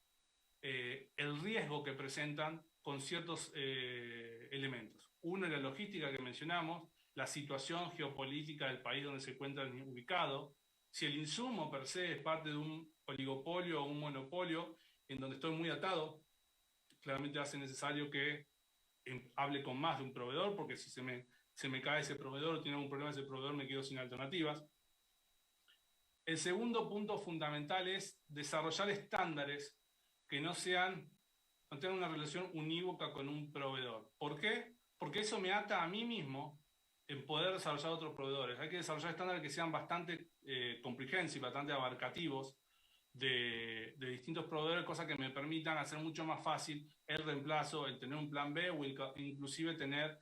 el riesgo que presentan con ciertos elementos. Uno es la logística que mencionamos, la situación geopolítica del país donde se encuentran ubicados, si el insumo per se es parte de un oligopolio o un monopolio en donde estoy muy atado, claramente hace necesario que hable con más de un proveedor, porque si se me cae ese proveedor o tiene algún problema ese proveedor, me quedo sin alternativas. El segundo punto fundamental es desarrollar estándares que no tengan una relación unívoca con un proveedor. ¿Por qué? Porque eso me ata a mí mismo en poder desarrollar otros proveedores. Hay que desarrollar estándares que sean bastante comprehensive, bastante abarcativos de distintos proveedores, cosas que me permitan hacer mucho más fácil el reemplazo, el tener un plan B o inclusive tener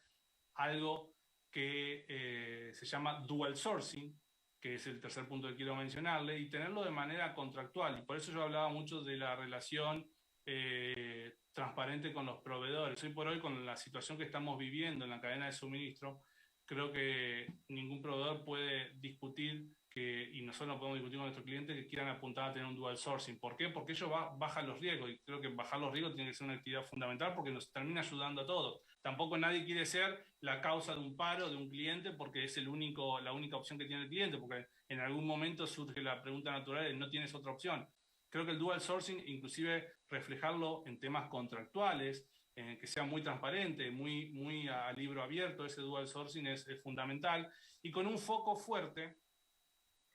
algo que se llama dual sourcing, que es el tercer punto que quiero mencionarle, y tenerlo de manera contractual. Y por eso yo hablaba mucho de la relación transparente con los proveedores. Hoy por hoy, con la situación que estamos viviendo en la cadena de suministro, creo que ningún proveedor puede discutir y nosotros no podemos discutir con nuestros clientes que quieran apuntar a tener un dual sourcing. ¿Por qué? Porque ello baja los riesgos, y creo que bajar los riesgos tiene que ser una actividad fundamental porque nos termina ayudando a todos. Tampoco nadie quiere ser la causa de un paro de un cliente porque es la única opción que tiene el cliente, porque en algún momento surge la pregunta natural de no tienes otra opción. Creo que el dual sourcing, inclusive reflejarlo en temas contractuales, que sea muy transparente, muy a libro abierto, ese dual sourcing es fundamental, y con un foco fuerte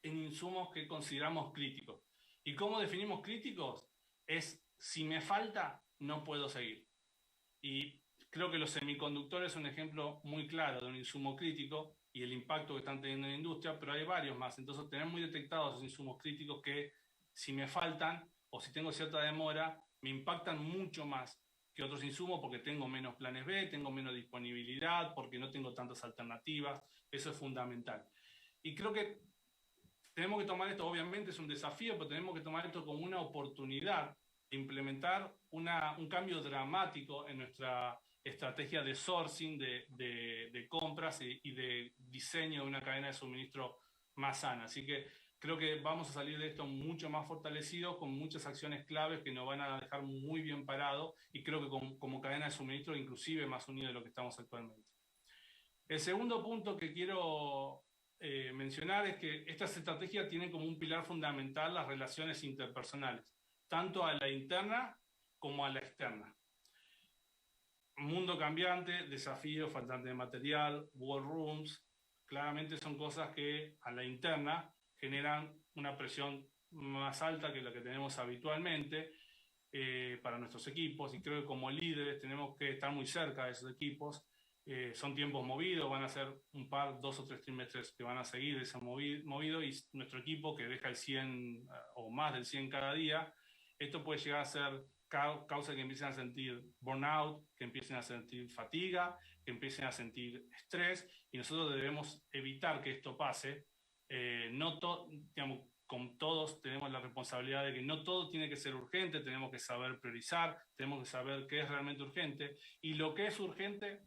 en insumos que consideramos críticos. ¿Y cómo definimos críticos? Es, si me falta, no puedo seguir. Y creo que los semiconductores son un ejemplo muy claro de un insumo crítico y el impacto que están teniendo en la industria, pero hay varios más. Entonces, tener muy detectados esos insumos críticos que, si me faltan o si tengo cierta demora, me impactan mucho más que otros insumos porque tengo menos planes B, tengo menos disponibilidad, porque no tengo tantas alternativas. Eso es fundamental. Y creo que tenemos que tomar esto, obviamente es un desafío, pero tenemos que tomar esto como una oportunidad de implementar un cambio dramático en nuestra estrategia de sourcing, de compras y de diseño de una cadena de suministro más sana. Así que creo que vamos a salir de esto mucho más fortalecidos, con muchas acciones claves que nos van a dejar muy bien parados y creo que como cadena de suministro inclusive más unidos de lo que estamos actualmente. El segundo punto que quiero mencionar es que estas estrategias tienen como un pilar fundamental las relaciones interpersonales, tanto a la interna como a la externa. Mundo cambiante, desafíos, faltante de material, war rooms, claramente son cosas que a la interna generan una presión más alta que la que tenemos habitualmente para nuestros equipos, y creo que como líderes tenemos que estar muy cerca de esos equipos. Son tiempos movidos, van a ser 2 o 3 trimestres que van a seguir ese movido, y nuestro equipo que deja el 100 o más del 100 cada día, esto puede llegar a ser causa que empiecen a sentir burnout, que empiecen a sentir fatiga, que empiecen a sentir estrés, y nosotros debemos evitar que esto pase. Digamos, con todos tenemos la responsabilidad de que no todo tiene que ser urgente, tenemos que saber priorizar, tenemos que saber qué es realmente urgente, y lo que es urgente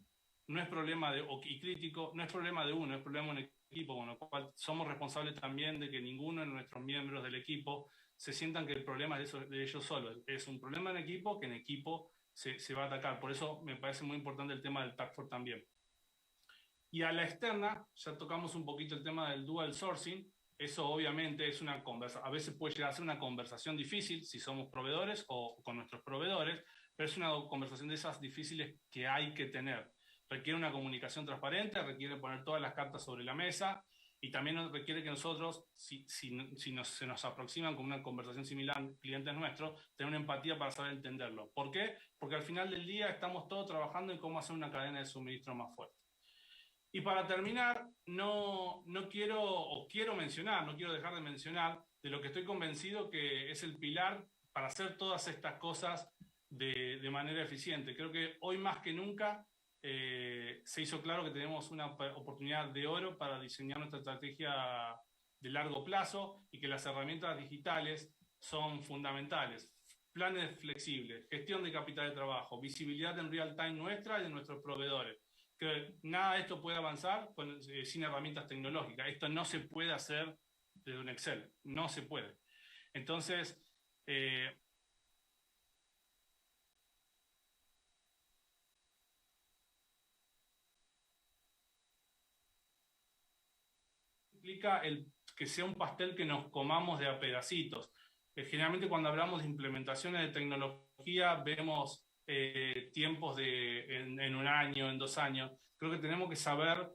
no es problema y crítico, no es problema de uno, es problema de un equipo, con lo cual somos responsables también de que ninguno de nuestros miembros del equipo se sientan que el problema es de ellos solos. Es un problema en equipo que en equipo se va a atacar. Por eso me parece muy importante el tema del Task Force también. Y a la externa, ya tocamos un poquito el tema del dual sourcing. Eso obviamente es una conversación, a veces puede llegar a ser una conversación difícil si somos proveedores o con nuestros proveedores, pero es una conversación de esas difíciles que hay que tener. Requiere una comunicación transparente, requiere poner todas las cartas sobre la mesa, y también requiere que nosotros, si se nos aproximan con una conversación similar a clientes nuestros, tener una empatía para saber entenderlo. ¿Por qué? Porque al final del día estamos todos trabajando en cómo hacer una cadena de suministro más fuerte. Y para terminar, no quiero dejar de mencionar de lo que estoy convencido que es el pilar para hacer todas estas cosas de manera eficiente. Creo que hoy más que nunca se hizo claro que tenemos una oportunidad de oro para diseñar nuestra estrategia de largo plazo, y que las herramientas digitales son fundamentales. Planes flexibles, gestión de capital de trabajo, visibilidad en real time nuestra y de nuestros proveedores. Que nada de esto puede avanzar sin herramientas tecnológicas. Esto no se puede hacer desde un Excel, no se puede. Entonces, implica que sea un pastel que nos comamos de a pedacitos. Generalmente cuando hablamos de implementaciones de tecnología vemos tiempos en un año, en 2 años. Creo que tenemos que saber,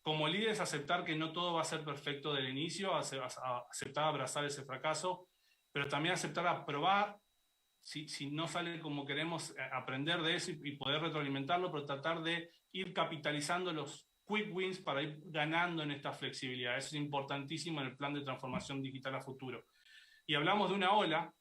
como líderes, aceptar que no todo va a ser perfecto del inicio, aceptar abrazar ese fracaso, pero también aceptar aprobar si no sale como queremos, aprender de eso y poder retroalimentarlo, pero tratar de ir capitalizando los quick wins para ir ganando en esta flexibilidad. Eso es importantísimo en el plan de transformación digital a futuro. Y hablamos de una ola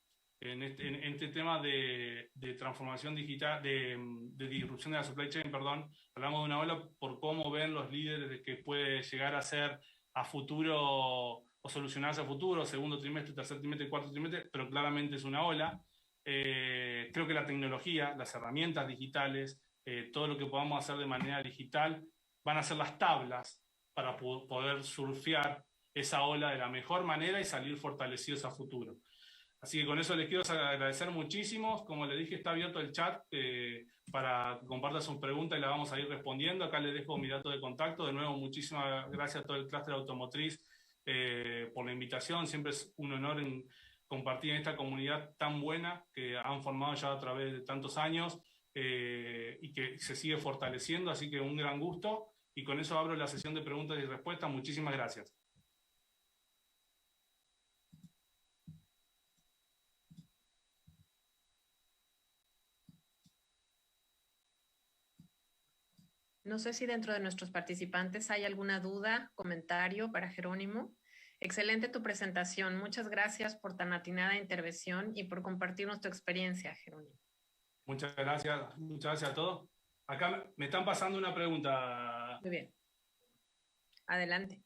en este tema de transformación digital, de disrupción de la supply chain, perdón. Hablamos de una ola por cómo ven los líderes de que puede llegar a ser a futuro o solucionarse a futuro, segundo trimestre, tercer trimestre, cuarto trimestre, pero claramente es una ola. Creo que la tecnología, las herramientas digitales, todo lo que podamos hacer de manera digital van a ser las tablas para poder surfear esa ola de la mejor manera y salir fortalecidos a futuro. Así que con eso les quiero agradecer muchísimo. Como les dije, está abierto el chat para que compartan sus preguntas y las vamos a ir respondiendo. Acá les dejo mi dato de contacto. De nuevo, muchísimas gracias a todo el clúster automotriz por la invitación. Siempre es un honor compartir en esta comunidad tan buena que han formado ya a través de tantos años y que se sigue fortaleciendo. Así que un gran gusto. Y con eso abro la sesión de preguntas y respuestas. Muchísimas gracias. No sé si dentro de nuestros participantes hay alguna duda, comentario para Jerónimo. Excelente tu presentación. Muchas gracias por tan atinada intervención y por compartirnos tu experiencia, Jerónimo. Muchas gracias a todos. Acá me están pasando una pregunta. Muy bien. Adelante.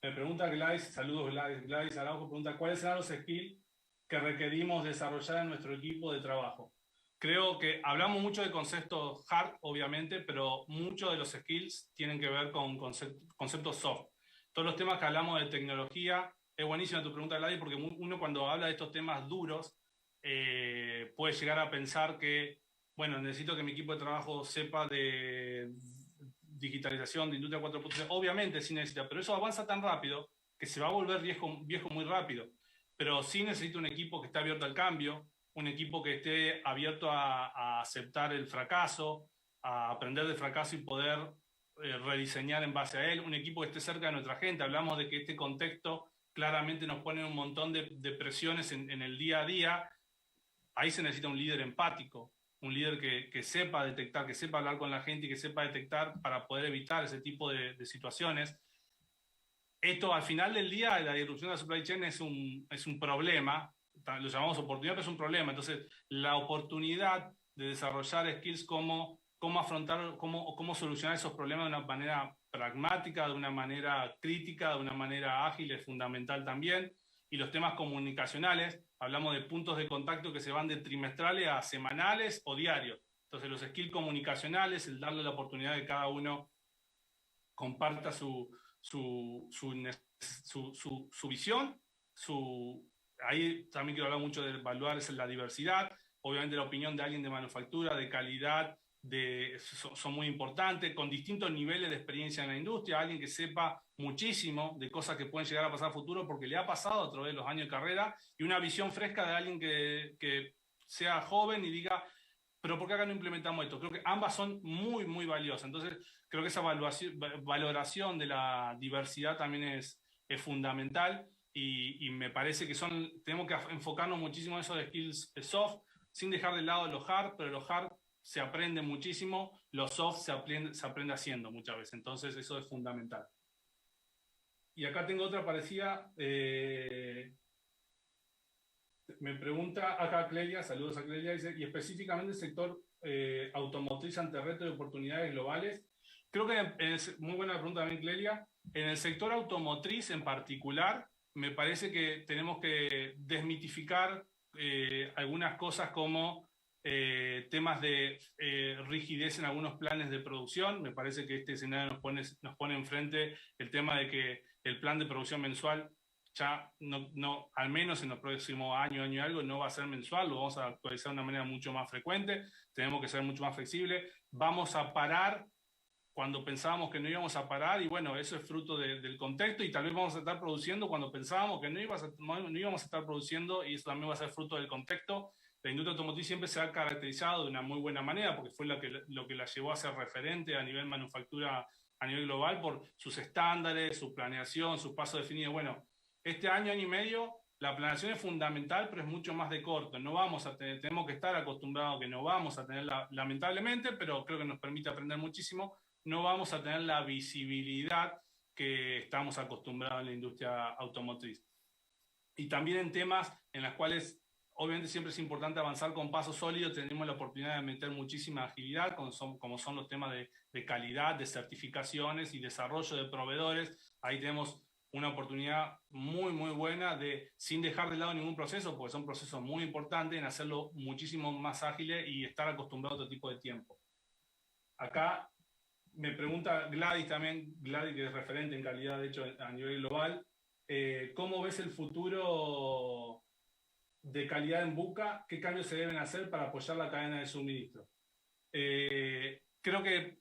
Me pregunta Gladys, saludos Gladys Araujo, pregunta, ¿cuáles serán los skills que requerimos desarrollar en nuestro equipo de trabajo? Creo que hablamos mucho de conceptos hard, obviamente, pero muchos de los skills tienen que ver con conceptos soft. Todos los temas que hablamos de tecnología, es buenísima tu pregunta, Gladys, porque uno cuando habla de estos temas duros puede llegar a pensar que, bueno, necesito que mi equipo de trabajo sepa de digitalización, de industria 4.0. Obviamente sí necesita, pero eso avanza tan rápido que se va a volver viejo muy rápido. Pero sí necesita un equipo que esté abierto al cambio, un equipo que esté abierto a aceptar el fracaso, a aprender del fracaso y poder rediseñar en base a él, un equipo que esté cerca de nuestra gente. Hablamos de que este contexto claramente nos pone un montón de presiones en el día a día. Ahí se necesita un líder empático, un líder que sepa detectar, que sepa hablar con la gente y que sepa detectar para poder evitar ese tipo de situaciones. Esto al final del día, la disrupción de la supply chain es un problema, lo llamamos oportunidad, pero es un problema. Entonces, la oportunidad de desarrollar skills como cómo afrontar, cómo solucionar esos problemas de una manera pragmática, de una manera crítica, de una manera ágil, es fundamental también. Y los temas comunicacionales, hablamos de puntos de contacto que se van de trimestrales a semanales o diarios. Entonces los skills comunicacionales, el darle la oportunidad de que cada uno comparta su visión, ahí también quiero hablar mucho de evaluar la diversidad, obviamente la opinión de alguien de manufactura, de calidad, son muy importantes, con distintos niveles de experiencia en la industria, alguien que sepa muchísimo de cosas que pueden llegar a pasar a futuro porque le ha pasado a través de los años de carrera, y una visión fresca de alguien que sea joven y diga, pero ¿por qué acá no implementamos esto? Creo que ambas son muy, muy valiosas. Entonces, creo que esa valoración de la diversidad también es fundamental, y me parece que tenemos que enfocarnos muchísimo en esos skills soft, sin dejar de lado los hard, pero los hard se aprende muchísimo, los soft se aprende haciendo muchas veces. Entonces, eso es fundamental. Y acá tengo otra parecida. Me pregunta acá Clelia, saludos a Clelia, dice, y específicamente el sector automotriz ante retos y oportunidades globales. Creo que es muy buena pregunta también, Clelia. En el sector automotriz en particular, me parece que tenemos que desmitificar algunas cosas como temas de rigidez en algunos planes de producción. Me parece que este escenario nos pone enfrente el tema de que el plan de producción mensual ya no, al menos en los próximos años y algo, no va a ser mensual, lo vamos a actualizar de una manera mucho más frecuente, tenemos que ser mucho más flexibles, vamos a parar cuando pensábamos que no íbamos a parar, y bueno, eso es fruto del contexto, y tal vez vamos a estar produciendo cuando pensábamos que no íbamos a estar produciendo, y eso también va a ser fruto del contexto. La industria automotriz siempre se ha caracterizado de una muy buena manera, porque fue lo que la llevó a ser referente a nivel manufactura, a nivel global, por sus estándares, su planeación, sus pasos definidos. Bueno, este año y medio, la planeación es fundamental, pero es mucho más de corto. No vamos a tener, tenemos que estar acostumbrados que no vamos a tener, lamentablemente, pero creo que nos permite aprender muchísimo, no vamos a tener la visibilidad que estamos acostumbrados en la industria automotriz. Y también en temas en los cuales, obviamente, siempre es importante avanzar con pasos sólidos, tenemos la oportunidad de meter muchísima agilidad, como son los temas de calidad, de certificaciones y desarrollo de proveedores. Ahí tenemos una oportunidad muy, muy buena de, sin dejar de lado ningún proceso, porque son procesos muy importantes, en hacerlo muchísimo más ágiles y estar acostumbrado a otro tipo de tiempo. Acá me pregunta Gladys también, Gladys, que es referente en calidad, de hecho, a nivel global, ¿cómo ves el futuro de calidad en Buca? ¿Qué cambios se deben hacer para apoyar la cadena de suministro? Creo que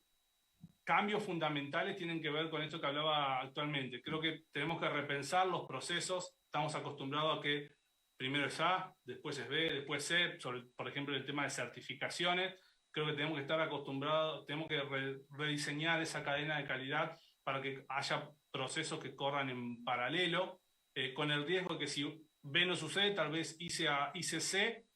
cambios fundamentales tienen que ver con esto que hablaba actualmente. Creo que tenemos que repensar los procesos. Estamos acostumbrados a que primero es A, después es B, después C, por ejemplo, el tema de certificaciones. Creo que tenemos que estar acostumbrados, tenemos que rediseñar esa cadena de calidad para que haya procesos que corran en paralelo, con el riesgo de que si B no sucede, tal vez hice C,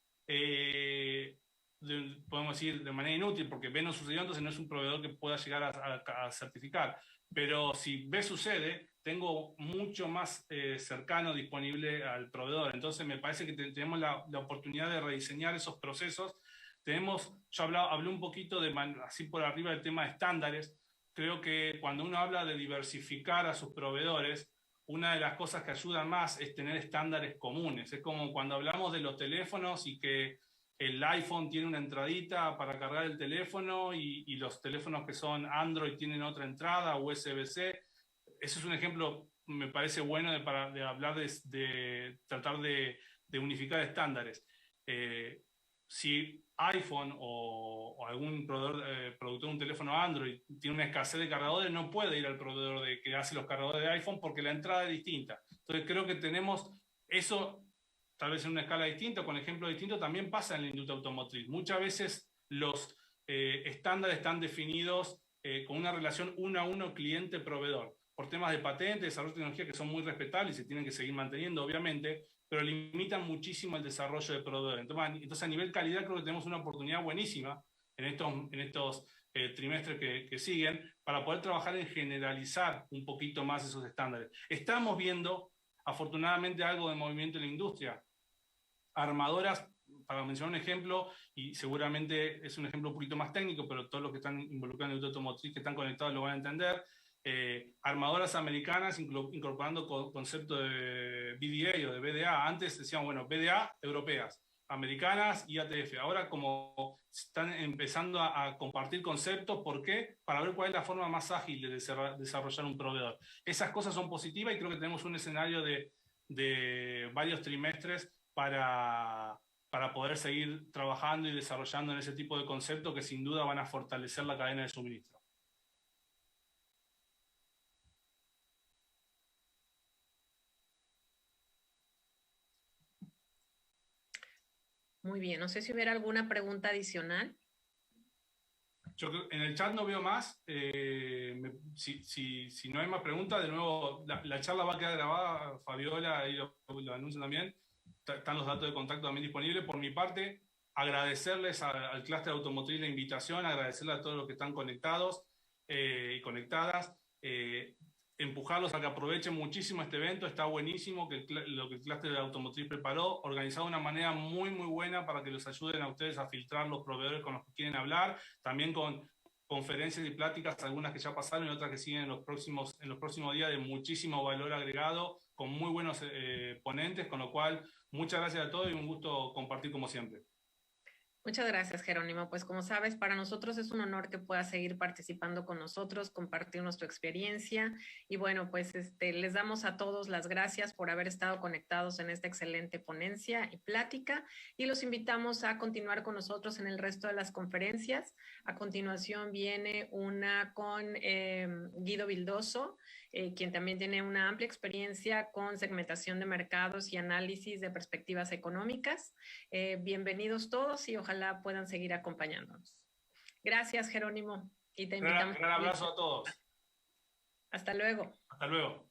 podemos decir de manera inútil, porque B no sucedió, entonces no es un proveedor que pueda llegar a certificar. Pero si B sucede, tengo mucho más cercano disponible al proveedor. Entonces me parece que tenemos la oportunidad de rediseñar esos procesos. Yo hablé un poquito así por arriba del tema de estándares. Creo que cuando uno habla de diversificar a sus proveedores, una de las cosas que ayuda más es tener estándares comunes. Es como cuando hablamos de los teléfonos y que el iPhone tiene una entradita para cargar el teléfono y los teléfonos que son Android tienen otra entrada, USB-C. Eso es un ejemplo, me parece bueno de hablar de tratar de unificar estándares. Si iPhone o algún productor de un teléfono Android tiene una escasez de cargadores, no puede ir al proveedor que hace los cargadores de iPhone porque la entrada es distinta. Entonces creo que tenemos eso, tal vez en una escala distinta, con ejemplos distintos, también pasa en la industria automotriz. Muchas veces los estándares están definidos con una relación uno a uno cliente-proveedor, por temas de patente, desarrollo de tecnología que son muy respetables y se tienen que seguir manteniendo, obviamente, pero limitan muchísimo el desarrollo de proveedores. Entonces, a nivel calidad, creo que tenemos una oportunidad buenísima en estos trimestres que siguen para poder trabajar en generalizar un poquito más esos estándares. Estamos viendo, afortunadamente, algo de movimiento en la industria. Armadoras, para mencionar un ejemplo, y seguramente es un ejemplo un poquito más técnico, pero todos los que están involucrados en el industria automotriz, que están conectados, lo van a entender. Armadoras americanas incorporando concepto de BDA o de BDA. Antes decían, bueno, BDA europeas, americanas y ATF. Ahora como están empezando a compartir conceptos, ¿por qué? Para ver cuál es la forma más ágil de desarrollar un proveedor. Esas cosas son positivas y creo que tenemos un escenario de varios trimestres para poder seguir trabajando y desarrollando en ese tipo de conceptos que sin duda van a fortalecer la cadena de suministro. Muy bien, no sé si hubiera alguna pregunta adicional. Yo creo, en el chat no veo más. Si no hay más preguntas, de nuevo, la charla va a quedar grabada, Fabiola, ahí lo anuncian también. Están los datos de contacto también disponibles. Por mi parte, agradecerles al clúster automotriz la invitación, agradecerle a todos los que están conectados y conectadas. Empujarlos a que aprovechen muchísimo este evento, está buenísimo lo que el clúster de automotriz preparó, organizado de una manera muy buena para que los ayuden a ustedes a filtrar los proveedores con los que quieren hablar, también con conferencias y pláticas, algunas que ya pasaron y otras que siguen en los próximos días, de muchísimo valor agregado, con muy buenos ponentes, con lo cual muchas gracias a todos y un gusto compartir como siempre. Muchas gracias, Jerónimo. Pues como sabes, para nosotros es un honor que puedas seguir participando con nosotros, compartir nuestra experiencia. Y bueno, pues les damos a todos las gracias por haber estado conectados en esta excelente ponencia y plática. Y los invitamos a continuar con nosotros en el resto de las conferencias. A continuación viene una con Guido Vildoso, quien también tiene una amplia experiencia con segmentación de mercados y análisis de perspectivas económicas. Bienvenidos todos y ojalá puedan seguir acompañándonos. Gracias, Jerónimo. Y te invitamos. Un gran abrazo a todos. Hasta luego. Hasta luego.